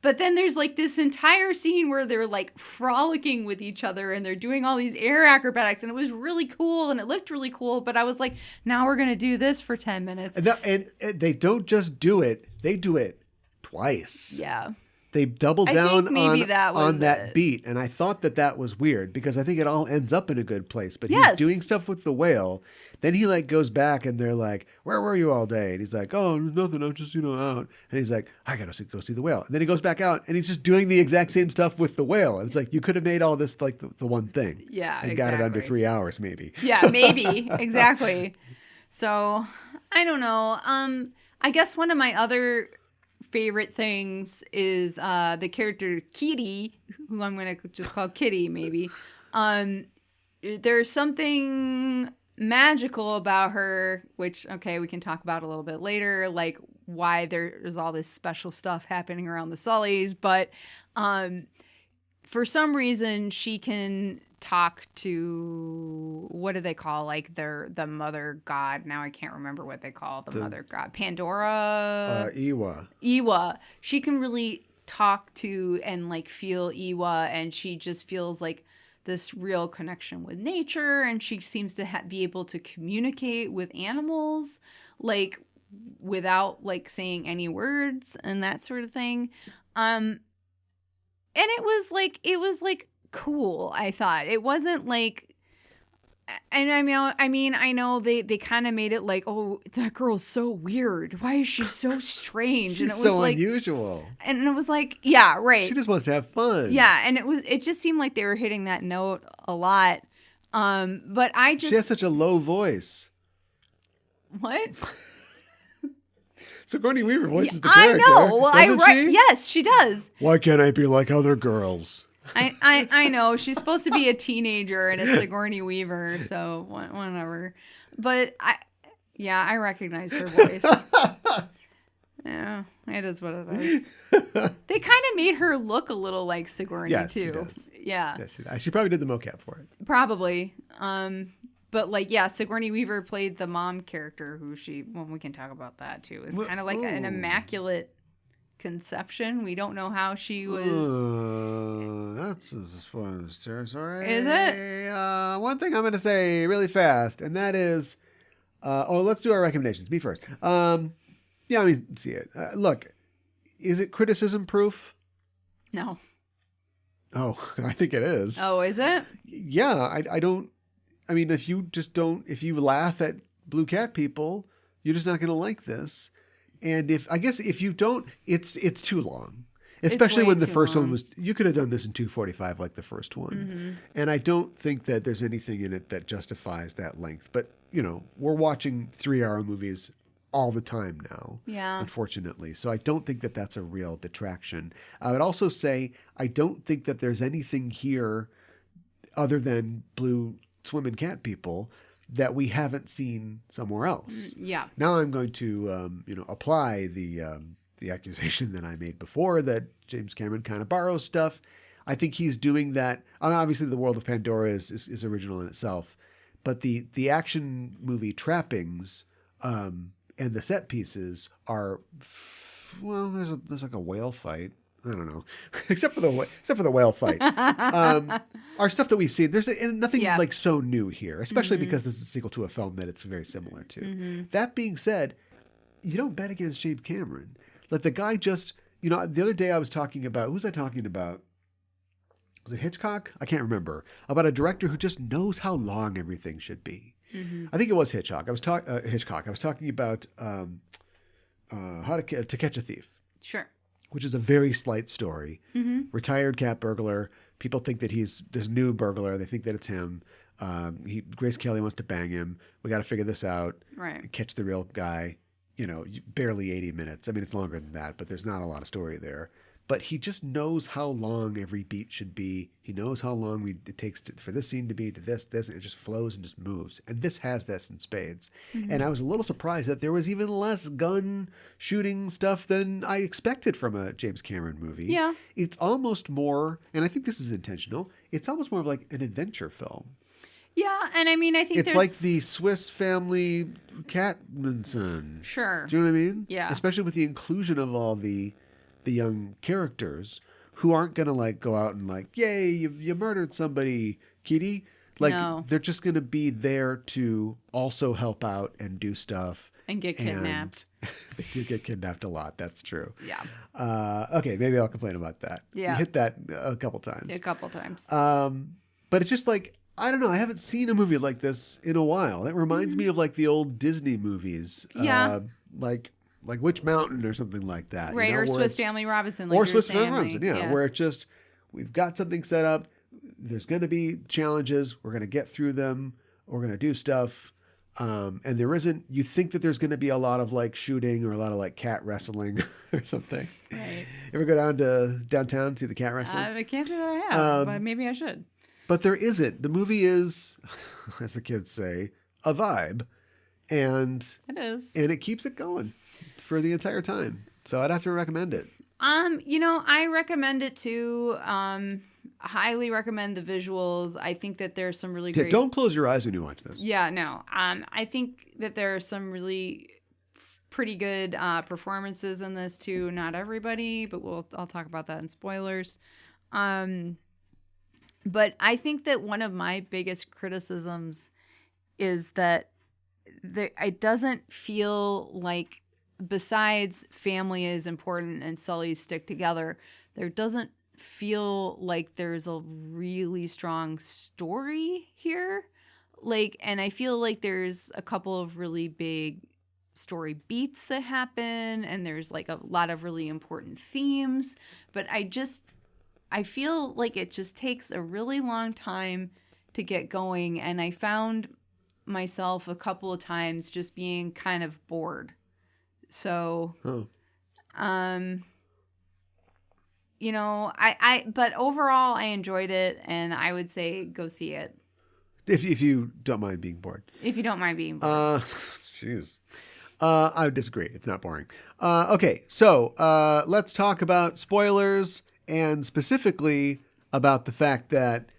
But then there's like this entire scene where they're like frolicking with each other and they're doing all these air acrobatics and it was really cool and it looked really cool. But I was like, now we're going to do this for 10 minutes.
And they don't just do it. They do it twice.
Yeah.
They double down on that
it.
beat. And I thought that was weird because I think it all ends up in a good place. But he's doing stuff with the whale. Then he like goes back and they're like, where were you all day? And he's like, oh, nothing. I'm just, out. And he's like, I got to go see the whale. And then he goes back out and he's just doing the exact same stuff with the whale. And it's like, you could have made all this like the one thing.
Yeah,
and got it under 3 hours maybe.
Yeah, maybe. Exactly. So I don't know. I guess one of my other favorite things is the character Kitty, who I'm going to just call Kitty maybe. There's something magical about her, which, okay, we can talk about a little bit later, like why there's all this special stuff happening around the Sullys. But for some reason, she can talk to, what do they call, like the mother god? Now I can't remember what they call the mother god. Pandora? Iwa. She can really talk to and like feel Iwa, and she just feels like this real connection with nature, and she seems to be able to communicate with animals like without like saying any words and that sort of thing. And it was like cool, I thought. It wasn't like, and I mean I know they kind of made it like, oh, that girl's so weird, why is she so strange?
She's
and it was
so
like
unusual,
and it was like, yeah, right,
she just wants to have fun.
Yeah, and it just seemed like they were hitting that note a lot. But she
has such a low voice.
What?
Sigourney Weaver voices the character.
I know. Well,
she?
Yes, she does.
Why can't I be like other girls?
I know. She's supposed to be a teenager and it's Sigourney Weaver, so whatever. But I recognize her voice. Yeah, it is what it is. They kind of made her look a little like Sigourney too.
She does.
Yeah.
Yes, she probably did the mocap for it.
Probably. But like, yeah, Sigourney Weaver played the mom character who we can talk about that too. It's kind of like an immaculate conception. We don't know how she was.
That's a spoilers territory.
Is it?
One thing I'm going to say really fast, and that is, let's do our recommendations. Me first. Yeah, I mean, see it. Look, is it criticism proof?
No.
Oh, I think it is.
Oh, is it?
Yeah, I don't. I mean, if you you laugh at Blue Cat people, you're just not going to like this. And if you don't, it's too long. Especially
way
when the
too
first one
long.
was, you could have done this in 2:45 like the first one. And I don't think that there's anything in it that justifies that length. But, we're watching 3-hour movies all the time now,
Yeah.
unfortunately. So I don't think that that's a real detraction. I would also say I don't think that there's anything here other than blue swimming cat people that we haven't seen somewhere else.
Yeah.
Now I'm going to, apply the accusation that I made before that James Cameron kind of borrows stuff. I think he's doing that. I mean, obviously, the world of Pandora is original in itself, but the action movie trappings and the set pieces are, well, there's like a whale fight. I don't know, except for the whale fight. Our stuff that we've seen, there's nothing like so new here, especially because this is a sequel to a film that it's very similar to. That being said, you don't bet against James Cameron. Like the guy just, the other day I was talking about, who was I talking about? Was it Hitchcock? I can't remember. About a director who just knows how long everything should be. I think it was Hitchcock. I was talking about How to Catch a Thief.
Sure.
Which is a very slight story. Retired cat burglar. People think that there's a new burglar. They think that it's him. Grace Kelly wants to bang him. We got to figure this out.
Right.
Catch the real guy. Barely 80 minutes. I mean, it's longer than that, but there's not a lot of story there. But he just knows how long every beat should be. He knows how long it takes for this scene to be to this, and it just flows and just moves. And this has this in spades. And I was a little surprised that there was even less gun shooting stuff than I expected from a James Cameron movie.
Yeah.
It's almost more, and I think this is intentional, it's almost more of like an adventure film.
Yeah, and I mean, I think
it's like the Swiss Family Catmanson.
Sure.
Do you know what I mean?
Yeah.
Especially with the inclusion of all the young characters who aren't going to like go out and like, yay, you murdered somebody, kitty. Like they're just going to be there to also help out and do stuff.
And get kidnapped.
They do get kidnapped a lot. That's true.
Yeah.
Okay, maybe I'll complain about that.
Yeah.
You hit that a couple times.
A couple times.
But it's just like, I don't know. I haven't seen a movie like this in a while. It reminds me of like the old Disney movies.
Yeah.
Like Witch Mountain or something like that.
Right, or Swiss Family Robinson. Like
or Swiss Family Robinson, yeah. Where it's just, we've got something set up. There's going to be challenges. We're going to get through them. We're going to do stuff. And there isn't, you think that there's going to be a lot of like shooting or a lot of like cat wrestling or something.
Right.
Ever go down to downtown, see the cat wrestling?
I can't say that I have, but maybe I should.
But there isn't. The movie is, as the kids say, a vibe. And
it is.
And it keeps it going for the entire time. So I'd have to recommend it.
I recommend it too. Highly recommend the visuals. I think that there's some really great.
Don't close your eyes when you watch this.
Yeah, no. I think that there are some really pretty good performances in this too. Not everybody, but I'll talk about that in spoilers. But I think that one of my biggest criticisms is that it doesn't feel like, besides family is important and Sully's stick together, there doesn't feel like there's a really strong story here. And I feel like there's a couple of really big story beats that happen, and there's like a lot of really important themes, but I feel like it just takes a really long time to get going, and I found myself a couple of times just being kind of bored. So, but overall I enjoyed it, and I would say go see it.
If you don't mind being bored.
If you don't mind being bored.
Jeez. I would disagree. It's not boring. Okay, so let's talk about spoilers, and specifically about the fact that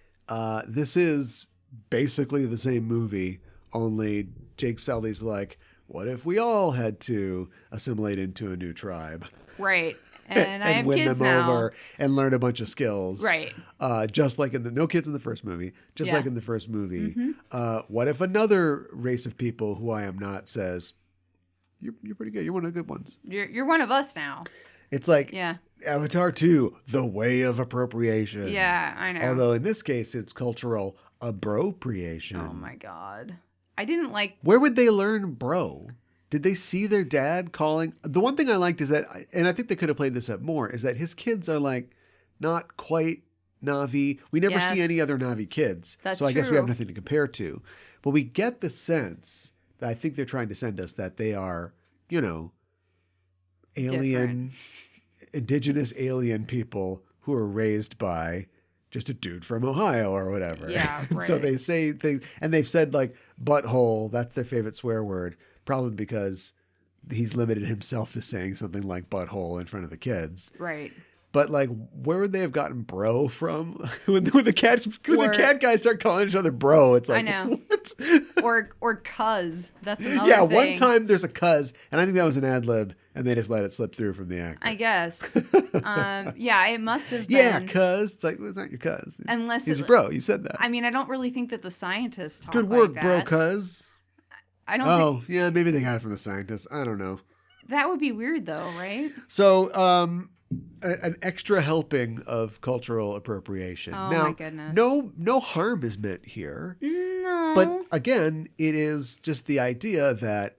this is basically the same movie, only Jake Sully's like, what if we all had to assimilate into a new tribe?
Right. And I have
win
kids
them
now.
over and learn a bunch of skills.
Right.
Just like no kids in the first movie. Just like in the first movie. What if another race of people who I am not says, you're pretty good. You're one of the good ones.
You're one of us now.
It's like Avatar 2, The Way of Appropriation.
Yeah, I know.
Although in this case, it's cultural A-BRO-priation.
Oh my God. I didn't like...
Where would they learn bro? did they see their dad calling? The one thing I liked is that, and I think they could have played this up more, is that his kids are like not quite Na'vi. We never see
Yes.
any other Na'vi kids.
That's
so I guess we have
true.
nothing to compare to. But we get the sense that I think they're trying to send us that they are, alien, indigenous alien people who are raised by just a dude from Ohio or whatever.
Yeah, right.
So they say things, and they've said like butthole, that's their favorite swear word, probably because he's limited himself to saying something like butthole in front of the kids.
Right.
But like, where would they have gotten bro from? when the cat guys start calling each other bro, it's like,
I know.
What?
or cuz. That's another
Yeah,
thing.
one time there's a cuz, and I think that was an ad lib, and they just let it slip through from the actor.
I guess. Yeah, it must have been.
Yeah, cuz. It's like, well, it's not your cuz.
Unless
he's your bro. You said that.
I mean, I don't really think that the scientists talk
Good
like
work,
that.
bro, cuz.
I don't think
Yeah, maybe they got it from the scientists. I don't know.
that would be weird though, right?
So, an extra helping of cultural appropriation.
Oh
now,
my goodness.
No harm is meant here.
No.
But again, it is just the idea that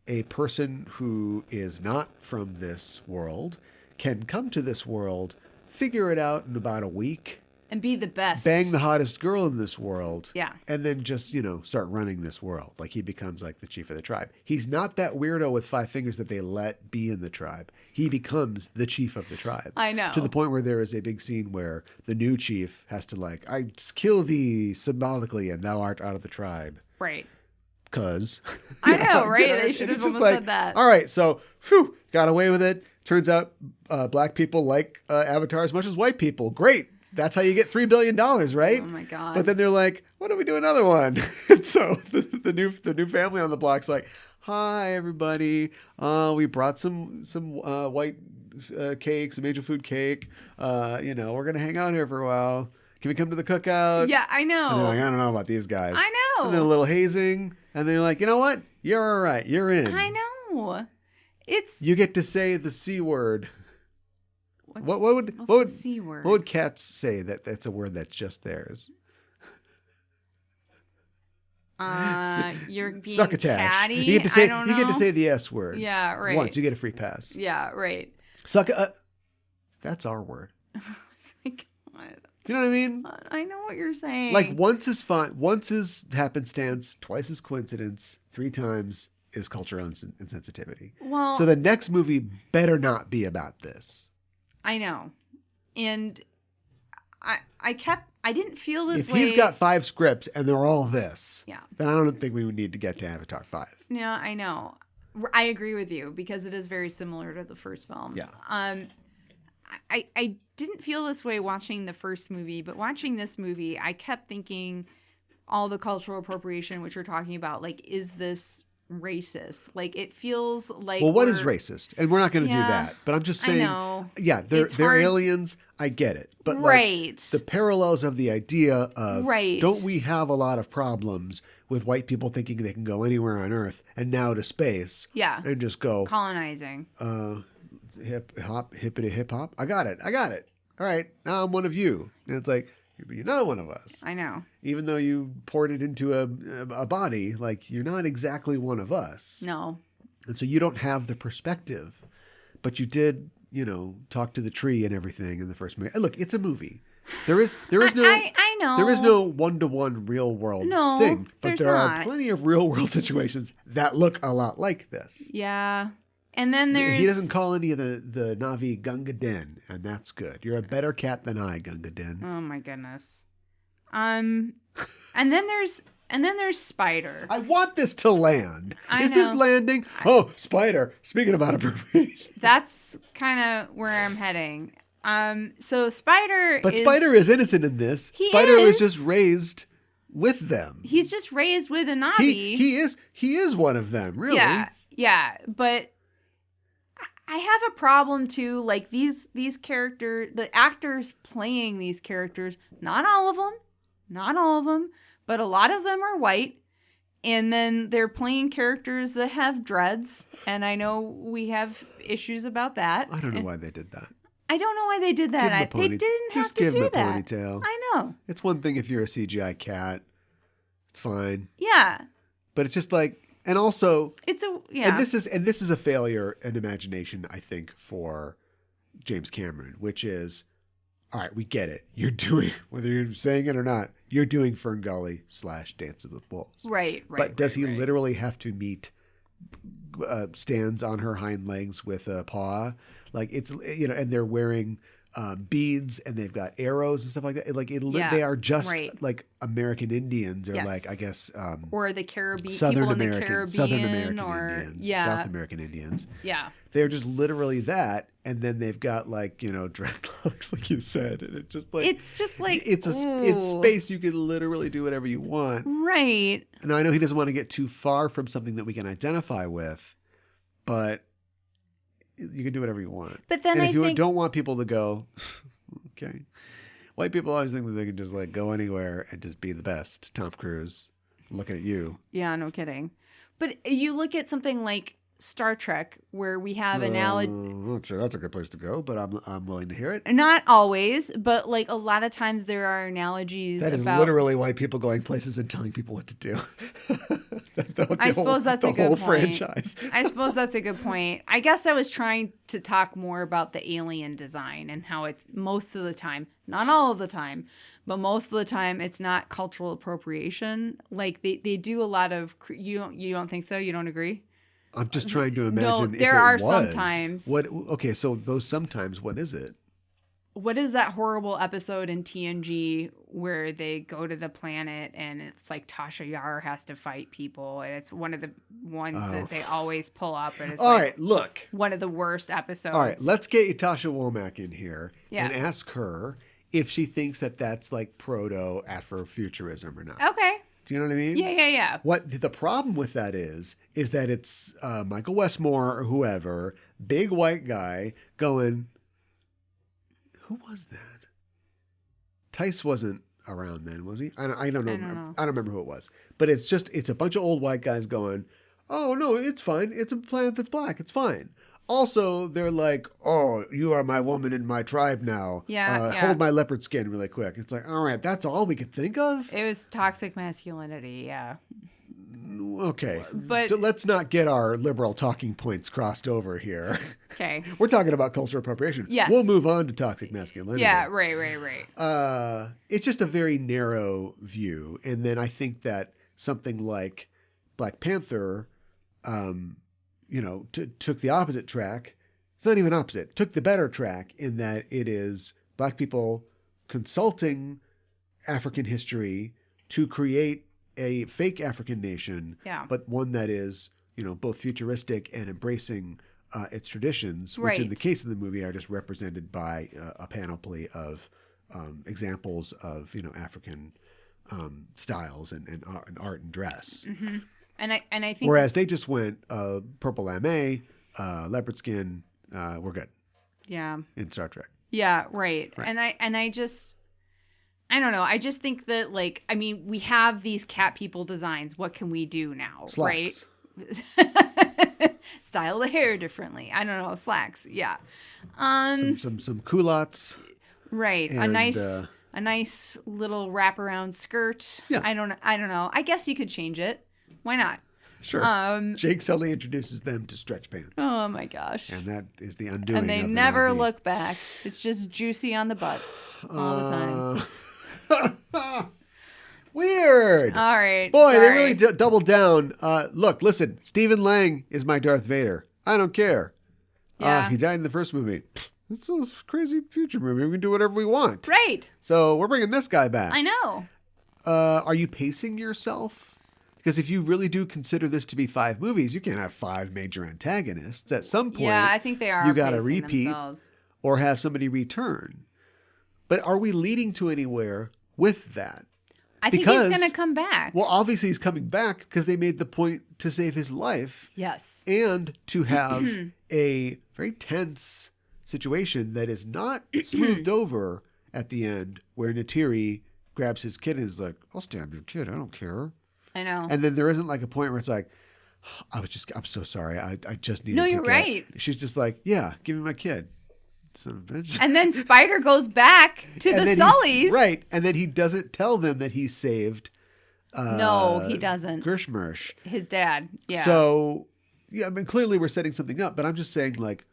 a person who is not from this world can come to this world, figure it out in about a week,
and be the best.
bang the hottest girl in this world,
Yeah.
and then just, start running this world. Like he becomes like the chief of the tribe. He's not that weirdo with 5 fingers that they let be in the tribe. He becomes the chief of the tribe.
I know.
To the point where there is a big scene where the new chief has to like, I kill thee symbolically and thou art out of the tribe.
Right.
Cause
I know, right?
And
They should
it's
have
just
almost said that.
All right, so got away with it. Turns out black people like Avatar as much as white people. Great. That's how you get $3 billion, right?
Oh my god.
But then they're like, "What if we do another one?" And so the new family on the block's like, "Hi everybody, we brought some white cake, some angel food cake. We're gonna hang out here for a while. Can we come to the cookout?"
Yeah, I know.
And they're like, "I don't know about these guys."
I know.
And then a little hazing, and they're like, "You know what? You're all right. You're in.
I know. It's
You get to say the C word."
what's,
What
what's
would
the C word?
what would cats say that's a word that's just theirs?
You're being
Succotash.
catty.
You get to say
I don't know.
the S word.
Yeah, right.
Once you get a free pass.
Yeah, right.
That's our word.
My God.
Do you know what I mean?
I know what you're saying.
Like once is fine. Once is happenstance. Twice is coincidence. 3 times is cultural insensitivity.
well,
So the next movie better not be about this.
I know, and I didn't feel this
If
way.
he's got 5 scripts and they're all this,
Yeah.
then I don't think we would need to get to Avatar 5.
Yeah, I know. I agree with you because it is very similar to the first film.
Yeah.
I didn't feel this way watching the first movie, but watching this movie, I kept thinking all the cultural appropriation, which you're talking about, like, is this racist? Like, it feels like.
Well, what is racist? And we're not going to do
Yeah,
that. But I'm just
I
saying,
know.
yeah, they're
hard.
aliens. I get it. But
Right.
the parallels of the idea of,
Right.
don't we have a lot of problems with white people thinking they can go anywhere on Earth and now to space
Yeah.
and just go,
Colonizing.
hippity hip hop. I got it. All right, now I'm one of you. And it's like, you're not one of us.
I know.
Even though you poured it into a body, like you're not exactly one of us.
No.
And so you don't have the perspective, but you did, talk to the tree and everything in the first movie. Look, it's a movie. There is no,
I know.
there is no 1-to-1 real world
No,
thing, but
there's
there
not.
are plenty of real world situations that look a lot like this.
Yeah. And then there's.
He doesn't call any of the Na'vi Gunga Din, and that's good. You're a better cat than I, Gunga Din.
Oh my goodness. And then there's Spider.
I want this to land.
I
Is this
know.
landing? Oh, Spider. Speaking about appropriation.
That's kind of where I'm heading. So Spider.
But Spider is innocent in this.
He
Spider was
is.
just raised with them.
He's just raised with a Na'vi.
He is one of them, really.
Yeah. But I have a problem too. Like these characters, the actors playing these characters. Not all of them, but a lot of them are white. And then they're playing characters that have dreads. And I know we have issues about that.
I don't know why they did that.
I don't know why they did that.
Give him a
They didn't have
Just
to
give
do
him a
that.
ponytail.
I know.
It's one thing if you're a CGI cat. It's fine.
Yeah.
But it's just like, And also,
It's
and this is a failure in imagination, I think, for James Cameron, which is, all right, we get it. You're doing, whether you're saying it or not, you're doing Ferngully / Dances with Wolves.
Right.
But does he literally have to meet stands on her hind legs with a paw? Like it's, and they're wearing beads and they've got arrows and stuff like that. Like they are just like American Indians or like, I guess,
or the Caribbean,
Southern
people
American,
in the Caribbean,
Southern American
or
Indians, South American Indians.
Yeah.
They're just literally that. And then they've got like, dreadlocks, like you said. And it's just like, it's space. You can literally do whatever you want.
Right.
And I know he doesn't want to get too far from something that we can identify with, but you can do whatever you want.
But then
if you don't want people to go, okay. White people always think that they can just like go anywhere and just be the best. Tom Cruise, looking at you.
Yeah, no kidding. But you look at something like Star Trek, where we have analogy.
I'm not sure that's a good place to go, but I'm willing to hear it.
Not always, but like a lot of times there are analogies.
That is literally white people going places and telling people what to do.
I suppose that's a good point.
Franchise.
I suppose that's a good point. I guess I was trying to talk more about the alien design and how it's most of the time, not all of the time, but most of the time it's not cultural appropriation. Like they do a lot of. You don't think so? You don't agree?
I'm just trying to imagine.
No, there are sometimes.
What? Okay, so those sometimes. What is it?
What is that horrible episode in TNG where they go to the planet and it's like Tasha Yar has to fight people, and it's one of the ones that they always pull up, and it's
look,
one of the worst episodes.
All right, let's get Tasha Womack in here and ask her if she thinks that that's like proto Afrofuturism or not.
Okay.
Do you know what I mean?
Yeah.
What the problem with that is that it's Michael Westmore or whoever, big white guy going, who was that? Tice wasn't around then, was he? I don't know. I don't remember who it was. But it's a bunch of old white guys going, oh, no, it's fine. It's a planet that's black. It's fine. Also, they're like, oh, you are my woman in my tribe now. Hold my leopard skin really quick. It's like, all right, that's all we could think of?
It was toxic masculinity, yeah.
Okay.
But
let's not get our liberal talking points crossed over here.
Okay.
We're talking about cultural appropriation.
Yes.
We'll move on to toxic masculinity.
Yeah, right.
It's just a very narrow view. And then I think that something like Black Panther took the opposite track. It's not even opposite. Took the better track in that it is Black people consulting African history to create a fake African nation, but one that is, both futuristic and embracing its traditions, which in the case of the movie are just represented by a panoply of examples of, African styles and art and dress.
Mm-hmm. And I think
whereas they just went purple lame, leopard skin, we're good.
Yeah.
In Star Trek.
Yeah, right. And I just, I don't know. I just think that we have these cat people designs. What can we do now?
Slacks.
Right? Style the hair differently. I don't know. Slacks. Yeah.
Some culottes.
Right. And, a nice little wraparound skirt.
Yeah.
I don't know. I guess you could change it. Why not?
Sure. Jake Sully introduces them to stretch pants.
Oh my gosh.
And that is the undoing.
And they never look back. It's just juicy on the butts all the time.
Weird.
All right.
Boy, they really doubled down. Look, listen, Stephen Lang is my Darth Vader. I don't care.
Yeah.
He died in the first movie. It's a crazy future movie. We can do whatever we want.
Right.
So we're bringing this guy back.
I know.
Are you pacing yourself? Because if you really do consider this to be 5 movies, you can't have 5 major antagonists. At some point,
yeah, I think they are.
You got to repeat or have somebody return. But are we leading to anywhere with that?
I think he's going to come back.
Well, obviously he's coming back because they made the point to save his life.
Yes.
And to have a very tense situation that is not smoothed over at the end, where Neytiri grabs his kid and is like, I'll stab your kid. I don't care.
I know.
And then there isn't like a point where it's like, I'm so sorry. I just needed to
you're right.
She's just like, yeah, give me my kid. Son of a bitch.
And then Spider goes back to the Sullys.
Right. And then he doesn't tell them that he saved
No, he doesn't.
Gershmersh.
His dad. Yeah.
So, yeah, I mean, clearly we're setting something up, but I'm just saying, like,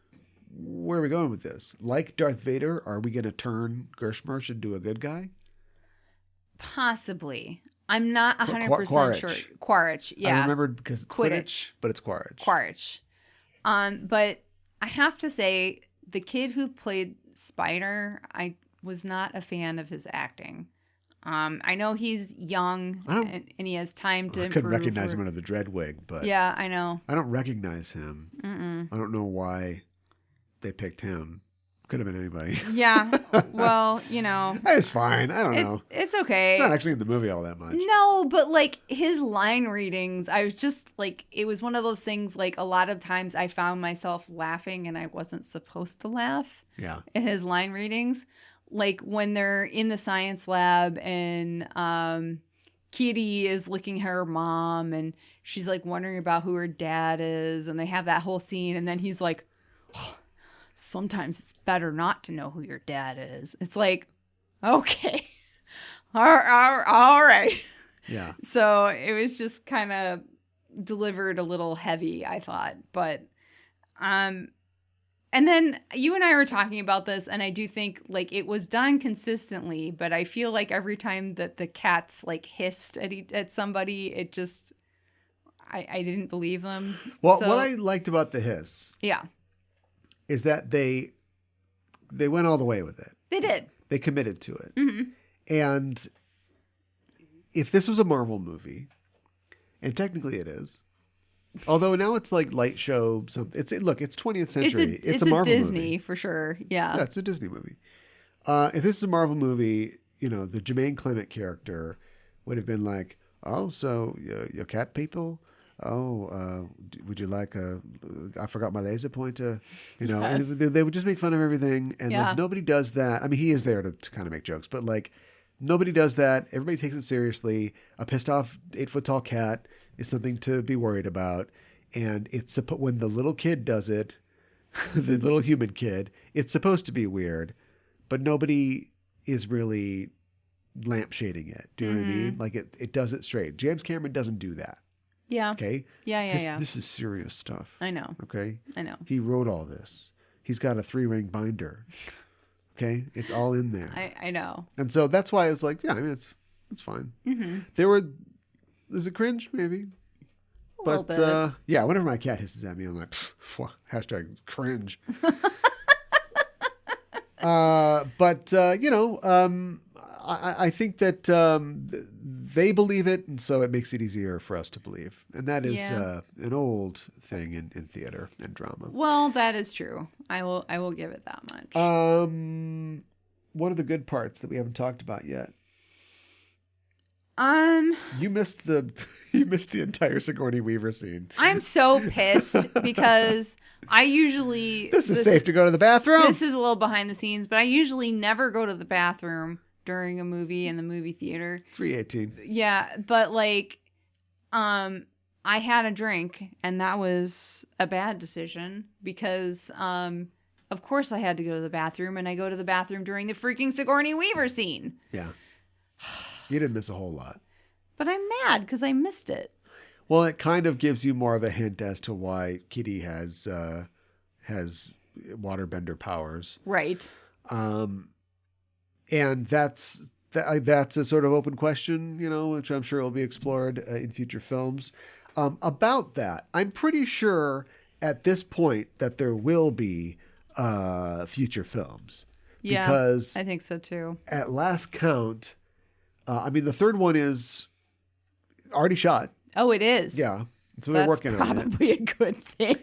where are we going with this? Like Darth Vader, are we going to turn Gershmersh into a good guy?
Possibly. I'm not 100% sure.
Quaritch.
Quaritch, yeah.
I remembered because it's Quidditch, but it's Quaritch.
Quaritch. But I have to say, the kid who played Spider, I was not a fan of his acting. I know he's young and he has time to improve.
I couldn't recognize him under the dread wig, but
yeah, I know.
I don't recognize him. I don't know why they picked him. Could have been anybody.
Yeah. Well, you know.
It's fine. I don't know.
It's okay.
It's not actually in the movie all that much.
No, but like his line readings, I was just like, it was one of those things, like a lot of times I found myself laughing and I wasn't supposed to laugh.
Yeah.
In his line readings. Like when they're in the science lab and Kitty is looking at her mom and she's like wondering about who her dad is. And they have that whole scene. And then he's like, oh, sometimes it's better not to know who your dad is. It's like, okay. All right.
Yeah.
So it was just kind of delivered a little heavy, I thought. But, and then you and I were talking about this, and I do think like it was done consistently, but I feel like every time that the cats like hissed at somebody, it just, I didn't believe them.
Well, what I liked about the hiss.
Yeah.
Is that they went all the way with it.
They did.
They committed to it.
Mm-hmm.
And if this was a Marvel movie, and technically it is, although now it's like light show, it's 20th century. It's a Marvel
Disney
movie.
For sure. Yeah.
Yeah, it's a Disney movie. If this is a Marvel movie, you know, the Jermaine Clement character would have been like, oh, so your cat people? Oh, would you like I forgot my laser pointer, you know,
Yes.
and they would just make fun of everything. And like, nobody does that. I mean, he is there to kind of make jokes, but like nobody does that. Everybody takes it seriously. A pissed off 8-foot tall cat is something to be worried about. And when the little kid does it, the little human kid, it's supposed to be weird, but nobody is really lampshading it. Do you know what I mean? Like it does it straight. James Cameron doesn't do that.
Yeah.
Okay.
Yeah.
This is serious stuff.
I know.
Okay.
I know.
He wrote all this. He's got a 3-ring binder. Okay. It's all in there.
I know.
And so that's why it's like, yeah, I mean, it's fine.
Mm-hmm.
There's a cringe maybe.
A little
But yeah, whenever my cat hisses at me, I'm like, hashtag cringe. You know, I think that they believe it, and so it makes it easier for us to believe. And that is an old thing in theater and drama.
Well, that is true. I will give it that much.
What are the good parts that we haven't talked about yet? You missed the entire Sigourney Weaver scene.
I'm so pissed because I usually
This is safe to go to the bathroom.
This is a little behind the scenes, but I usually never go to the bathroom during a movie in the movie theater.
3:18.
Yeah, but like I had a drink and that was a bad decision because of course I had to go to the bathroom, and I go to the bathroom during the freaking Sigourney Weaver scene.
Yeah. You didn't miss a whole lot.
But I'm mad because I missed it.
Well, it kind of gives you more of a hint as to why Kitty has waterbender powers.
Right.
And that's a sort of open question, you know, which I'm sure will be explored in future films. About that, I'm pretty sure at this point that there will be future films.
Yeah,
because
I think so too.
At last count, I mean, the third one is already shot.
Oh, it is.
Yeah. So they're working on it.
That's probably a good thing,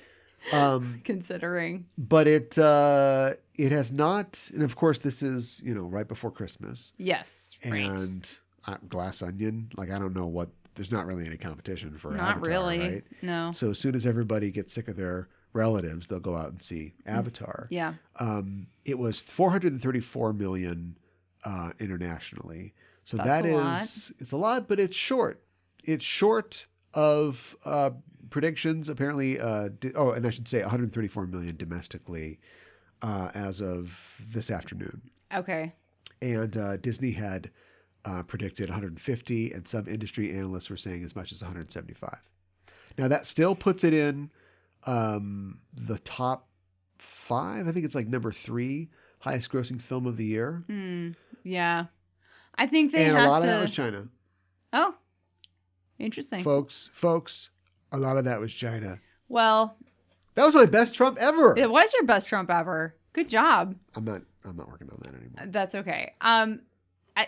considering.
But it has not, and of course this is, you know, right before Christmas.
Yes.
And Glass Onion, like I don't know what, there's not really any competition for
Not
Avatar,
really.
right?
No.
So as soon as everybody gets sick of their relatives, they'll go out and see Avatar.
Yeah.
It was 434 million internationally. So
That's
it's a lot, but it's short. It's short of predictions. Apparently, and I should say 134 million domestically as of this afternoon.
Okay.
And Disney had predicted 150, and some industry analysts were saying as much as 175. Now that still puts it in the top 5. I think it's like number 3 highest grossing film of the year.
Yeah. I think they
and
have
a lot
to...
of that was China.
Oh, interesting.
Folks, a lot of that was China.
Well,
that was my best Trump ever.
It was your best Trump ever. Good job.
I'm not working on that anymore.
That's okay.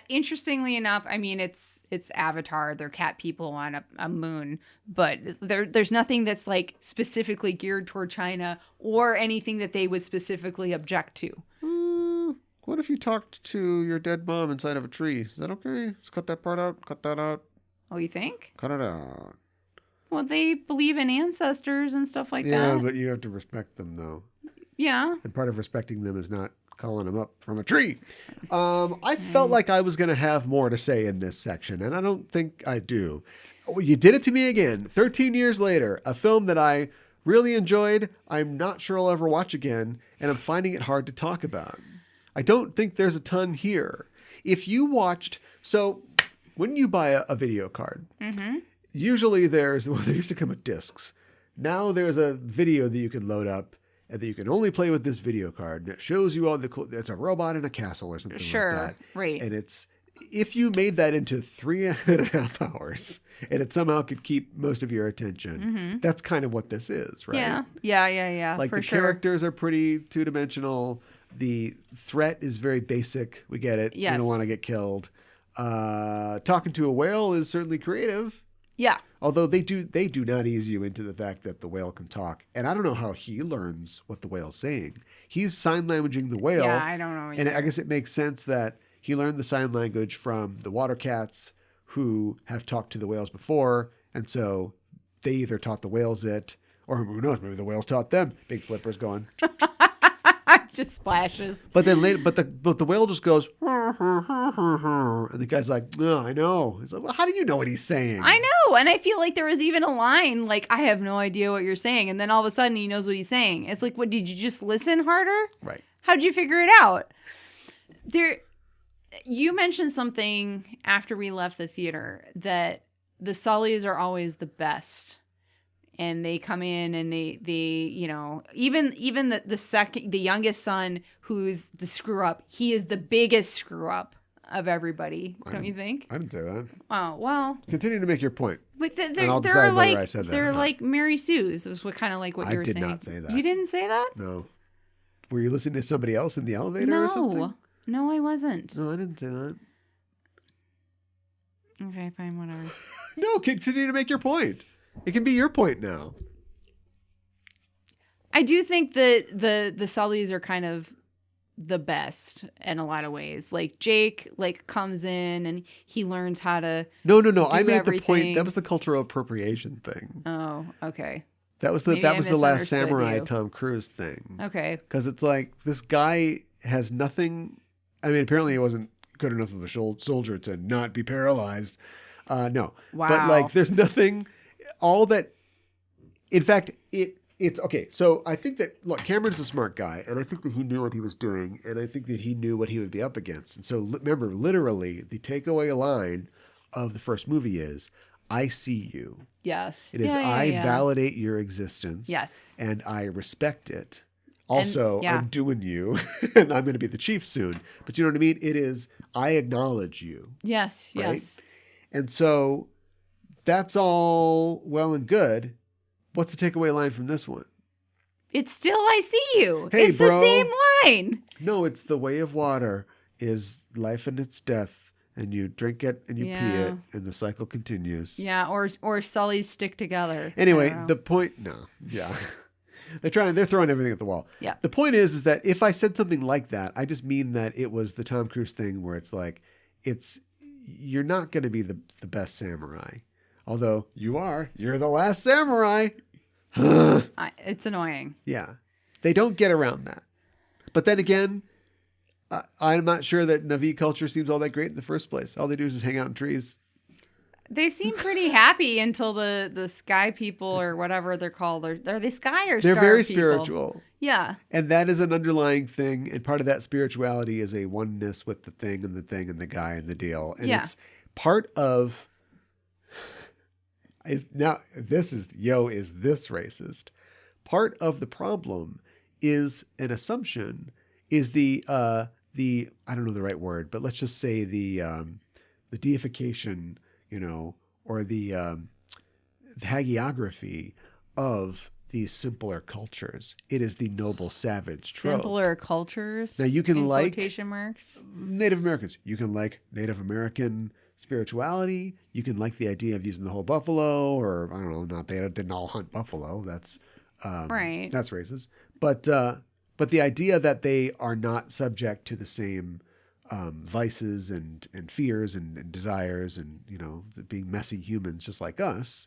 Interestingly enough, I mean, it's Avatar. They're cat people on a moon, but there's nothing that's like specifically geared toward China or anything that they would specifically object to.
What if you talked to your dead mom inside of a tree? Is that okay? Just cut that part out. Cut that out.
Oh, you think?
Cut it out.
Well, they believe in ancestors and stuff like that.
Yeah, but you have to respect them, though.
Yeah.
And part of respecting them is not calling them up from a tree. I felt like I was going to have more to say in this section, and I don't think I do. You did it to me again. 13 years later, a film that I really enjoyed, I'm not sure I'll ever watch again, and I'm finding it hard to talk about. I don't think there's a ton here. If you watched... So, when you buy a video card, usually there used to come with discs. Now there's a video that you can load up and that you can only play with this video card. And it shows you all the cool... It's a robot in a castle or something like that.
Right.
And it's... If you made that into 3.5 hours and it somehow could keep most of your attention, that's kind of what this is, right?
Yeah.
Like the characters are pretty two-dimensional. The threat is very basic. We get it.
Yes.
You don't want to get killed. Talking to a whale is certainly creative.
Yeah.
Although they do not ease you into the fact that the whale can talk. And I don't know how he learns what the whale's saying. He's sign languaging the whale.
Yeah, I don't know either.
And I guess it makes sense that he learned the sign language from the water cats who have talked to the whales before. And so they either taught the whales it, or who knows, maybe the whales taught them. Big flippers going.
Just splashes.
But then later, but the whale just goes, and the guy's like, "No, I know." It's like, well, how do you know what he's saying?
I know, and I feel like there was even a line like, "I have no idea what you're saying," and then all of a sudden he knows what he's saying. It's like, what? Did you just listen harder?
Right.
How'd you figure it out? You mentioned something after we left the theater that the Sullys are always the best. And they come in and they even the youngest son who's the screw up, he is the biggest screw up of everybody, don't you think?
I didn't say that.
Oh, well.
Continue to make your point.
But
and I'll decide whether I said that.
They're like Mary Sue's. It was kind of like what you were saying.
I did not say that.
You didn't say that?
No. Were you listening to somebody else in the elevator or something?
No, I wasn't.
No, I didn't say that.
Okay, fine, whatever.
No, continue to make your point. It can be your point now.
I do think that the Sullys are kind of the best in a lot of ways. Like Jake comes in and he learns how to
No. I made
everything.
The point. That was the cultural appropriation thing.
Oh, okay.
That was the Last Samurai Tom Cruise thing.
Okay.
Because it's like this guy has nothing. I mean, apparently he wasn't good enough of a soldier to not be paralyzed. No.
Wow.
But like, there's nothing. All that, in fact, it's okay. So I think that, look, Cameron's a smart guy, and I think that he knew what he was doing, and I think that he knew what he would be up against. And so remember, literally, the takeaway line of the first movie is, I see you.
Yes.
It is, I validate your existence.
Yes.
And I respect it. Also,
and,
I'm doing you, and I'm going to be the chief soon. But you know what I mean? It is, I acknowledge you.
Yes,
right?
yes.
And so that's all well and good. What's the takeaway line from this one?
It's still, I see you.
Hey,
it's
bro.
the same line.
No, it's the way of water is life and its death. And you drink it and you pee it, and the cycle continues.
Yeah, or Sullys stick together.
Anyway, the point, they're throwing everything at the wall.
Yeah.
The point is that if I said something like that, I just mean that it was the Tom Cruise thing where it's like, you're not going to be the best samurai. Although you're the last samurai.
It's annoying.
Yeah. They don't get around that. But then again, I'm not sure that Na'vi culture seems all that great in the first place. All they do is just hang out in trees.
They seem pretty happy until the sky people or whatever they're called. Are they sky or
They're
star
very
people?
spiritual.
Yeah.
And that is an underlying thing. And part of that spirituality is a oneness with the thing and the thing and the guy and the deal. And
Yeah.
it's part of is this racist? Part of the problem is an assumption is the I don't know the right word, but let's just say the deification, or the hagiography of these simpler cultures. It is the noble savage trope.
Simpler cultures.
Now you can
in
like
quotation marks.
Native Americans. You can like Native American spirituality. You can like the idea of using the whole buffalo, or I don't know, not they didn't all hunt buffalo. That's
Right.
That's racist. But the idea that they are not subject to the same vices and fears and desires and being messy humans just like us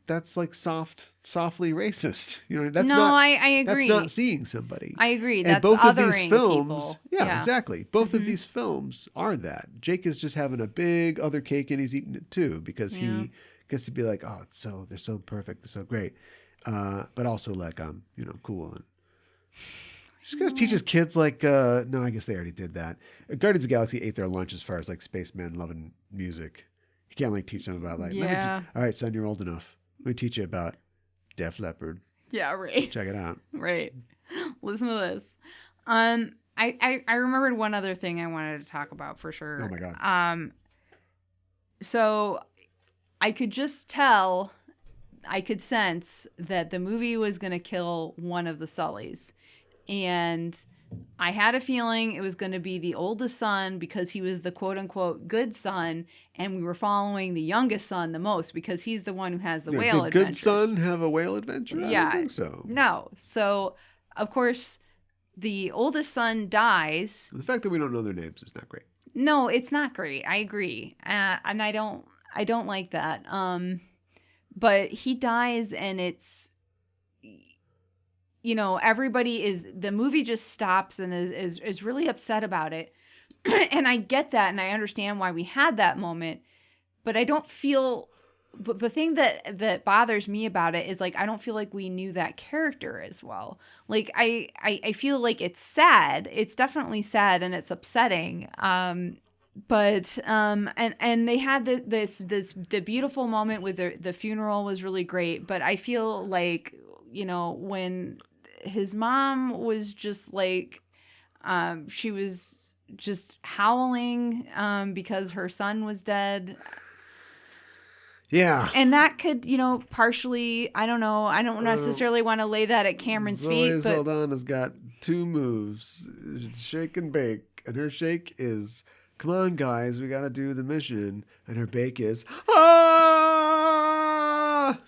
that's like softly racist. That's
I agree.
That's not seeing somebody.
I agree.
And
That's
both of
othering
these films,
people.
yeah, exactly. Both of these films are that. Jake is just having a big other cake and he's eating it too because he gets to be like, oh, they're so perfect, they're so great, but also like cool and. Just gonna teach his kids like no, I guess they already did that. Guardians of the Galaxy ate their lunch as far as like spacemen loving music. You can't like teach them about like all right, son, you're old enough. Let me teach you about Def Leppard.
Yeah, right.
Check it out.
Right. Listen to this. I remembered one other thing I wanted to talk about for sure.
Oh my god.
So I could just tell, I could sense that the movie was going to kill one of the Sullys. And I had a feeling it was going to be the oldest son because he was the quote unquote good son. And we were following the youngest son the most because he's the one who has the whale
adventures. Did good son have a whale adventure?
Yeah.
I don't think so.
No. So, of course, the oldest son dies.
The fact that we don't know their names is not great.
No, it's not great. I agree. And I don't like that. But he dies and it's, the movie just stops and is really upset about it. And I get that and I understand why we had that moment, but I don't feel, but the thing that bothers me about it is like, I don't feel like we knew that character as well. Like I feel like it's sad. It's definitely sad and it's upsetting. But they had the beautiful moment with the funeral was really great, but I feel like, when his mom was just like, she was just howling because her son was dead.
Yeah.
And that could, partially, I don't know. I don't necessarily want to lay that at Cameron's feet.
Zoe
But
Saldana's got two moves, shake and bake. And her shake is, come on, guys, we got to do the mission. And her bake is,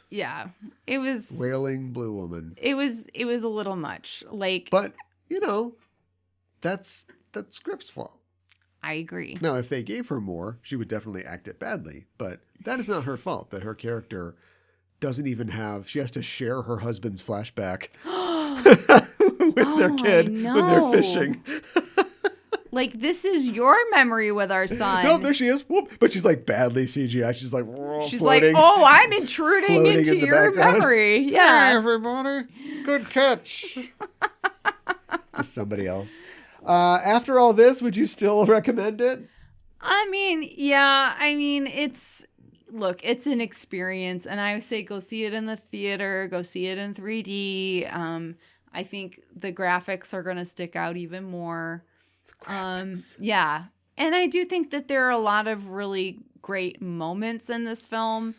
yeah, it was
wailing blue woman.
It was a little much. Like,
but that's script's fault.
I agree.
Now, if they gave her more, she would definitely act it badly. But that is not her fault that her character doesn't even have. She has to share her husband's flashback with their kid when they're fishing.
Like, this is your memory with our son.
No, there she is. Whoop. But she's like badly CGI. She's like,
floating, like, oh, I'm intruding into your memory. Yeah.
Hey, everybody. Good catch. Just somebody else. After all this, would you still recommend it?
I mean, yeah. I mean, it's an experience. And I would say go see it in the theater. Go see it in 3D. I think the graphics are going to stick out even more. Yeah. And I do think that there are a lot of really great moments in this film.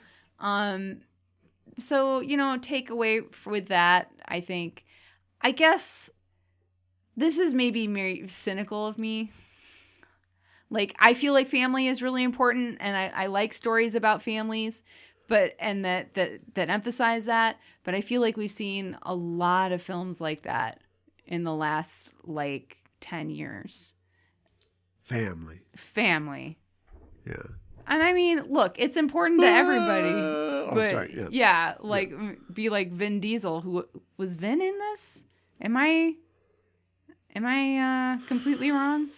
So, take away with that, I think, I guess this is maybe very cynical of me. Like, I feel like family is really important and I like stories about families, and that emphasize that. But I feel like we've seen a lot of films like that in the last, 10 years. Family.
Yeah.
And I mean, look, it's important to everybody. But
sorry,
yeah, be like Vin Diesel, who was Vin in this? Am I completely wrong?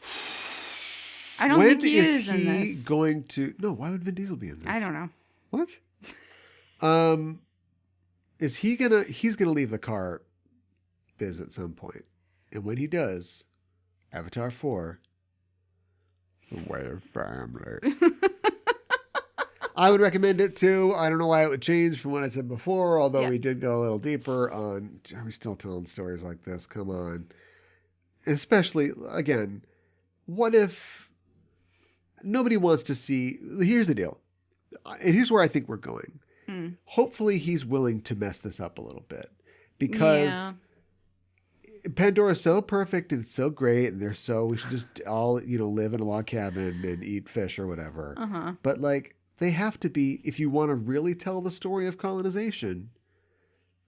I don't think he is in
he
this.
going to? No, why would Vin Diesel be in this?
I don't know.
What? Is he gonna? He's gonna leave the car biz at some point, and when he does, Avatar 4, The Way of Family. I would recommend it too. I don't know why it would change from what I said before, although we did go a little deeper on. Are we still telling stories like this? Come on. Especially, again, what if nobody wants to see. Here's the deal. And here's where I think we're going. Hopefully he's willing to mess this up a little bit. Because Pandora's so perfect and it's so great and we should just all, live in a log cabin and eat fish or whatever.
Uh-huh.
But like, they have to be, if you want to really tell the story of colonization,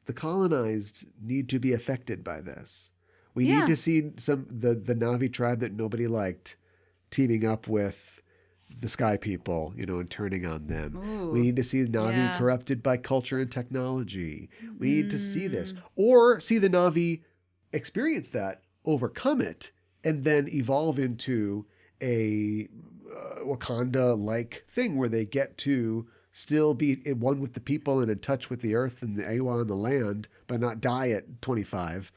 the colonized need to be affected by this. We need to see the Na'vi tribe that nobody liked teaming up with the Sky People, and turning on them.
Ooh,
we need to see the Na'vi corrupted by culture and technology. We need to see this. Or see the Na'vi experience that, overcome it, and then evolve into a Wakanda-like thing where they get to still be in one with the people and in touch with the earth and the Awa and the land, but not die at 25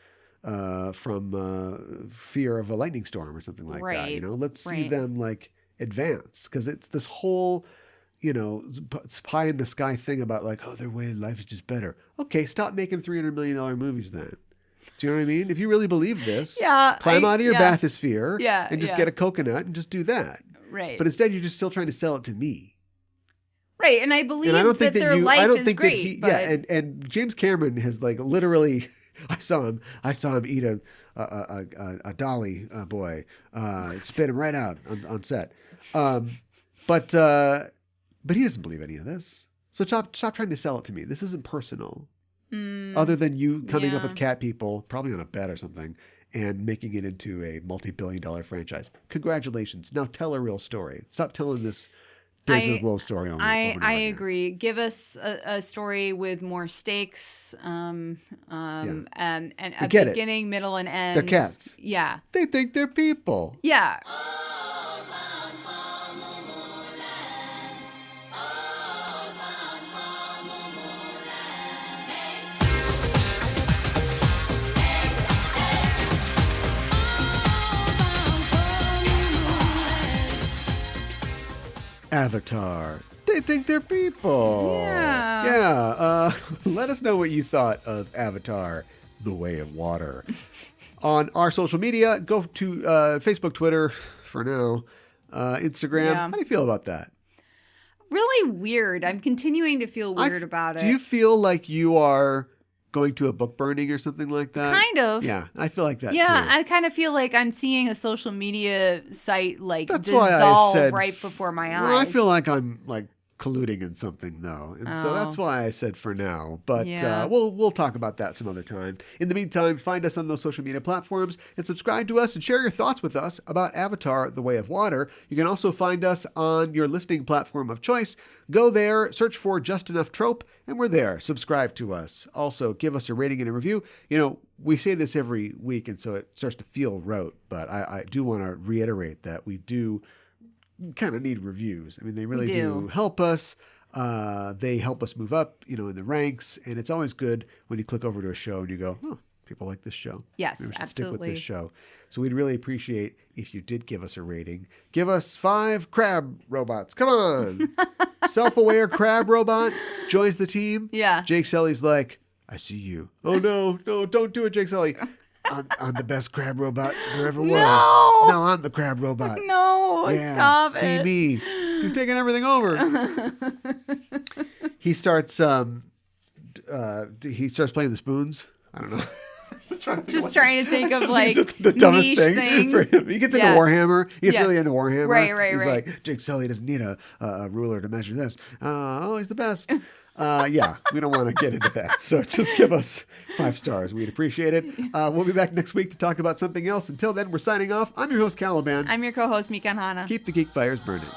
from fear of a lightning storm or something like that. Let's see them like advance, because it's this whole it's pie in the sky thing about like, oh, their way of life is just better. Okay, stop making $300 million movies then. Do you know what I mean? If you really believe this, climb out of your bathysphere and just get a coconut and just do that.
Right.
But instead, you're just still trying to sell it to me.
Right, and I believe that their life is great.
And James Cameron has like literally, I saw him eat a dolly boy, spit him right out on set. But he doesn't believe any of this. So stop trying to sell it to me. This isn't personal. Other than you coming up with cat people, probably on a bet or something, and making it into a multi-billion-dollar franchise. Congratulations. Now tell a real story. Stop telling this Days of story over and over
I
again.
agree. Give us a story with more stakes, and a beginning, middle, and end.
They're cats.
Yeah.
They think they're people.
Yeah.
Avatar. They think they're people.
Yeah.
Yeah. Let us know what you thought of Avatar, The Way of Water. On our social media, go to Facebook, Twitter, for now, Instagram.
Yeah.
How do you feel about that?
Really weird. I'm continuing to feel weird about it.
Do you feel like you are going to a book burning or something like that?
Kind of.
Yeah, I feel like that
too. I kind of feel like I'm seeing a social media site dissolve right before my eyes.
Well, I feel like I'm like colluding in something though, and so that's why I said for now. But we'll talk about that some other time. In the meantime, find us on those social media platforms and subscribe to us and share your thoughts with us about Avatar: The Way of Water. You can also find us on your listening platform of choice. Go there, search for Just Enough Trope, and we're there. Subscribe to us. Also, give us a rating and a review. We say this every week, and so it starts to feel rote, but I do want to reiterate that we do kind of need reviews. I mean, they really do help us. They help us move up, in the ranks, and it's always good when you click over to a show and you go, oh, people like this show.
Yes,
Maybe we should
absolutely.
stick with this show. So we'd really appreciate if you did give us a rating. Give us 5 crab robots. Come on. Self-aware crab robot joins the team.
Yeah.
Jake Sully's like, I see you. Oh, no, don't do it, Jake Sully. I'm the best crab robot there ever was.
No.
Now I'm the crab robot.
No, stop it.
See me. He's taking everything over. He starts playing the spoons. I don't know.
Just trying to think of like
just the dumbest thing
things.
for him. He gets into Warhammer. He gets really into Warhammer.
Right.
He's like, Jake Sully doesn't need a ruler to measure this. He's the best. We don't want to get into that. So just give us 5 stars. We'd appreciate it. We'll be back next week to talk about something else. Until then, we're signing off. I'm your host, Caliban.
I'm your co-host, Mikan Hana.
Keep the geek fires burning.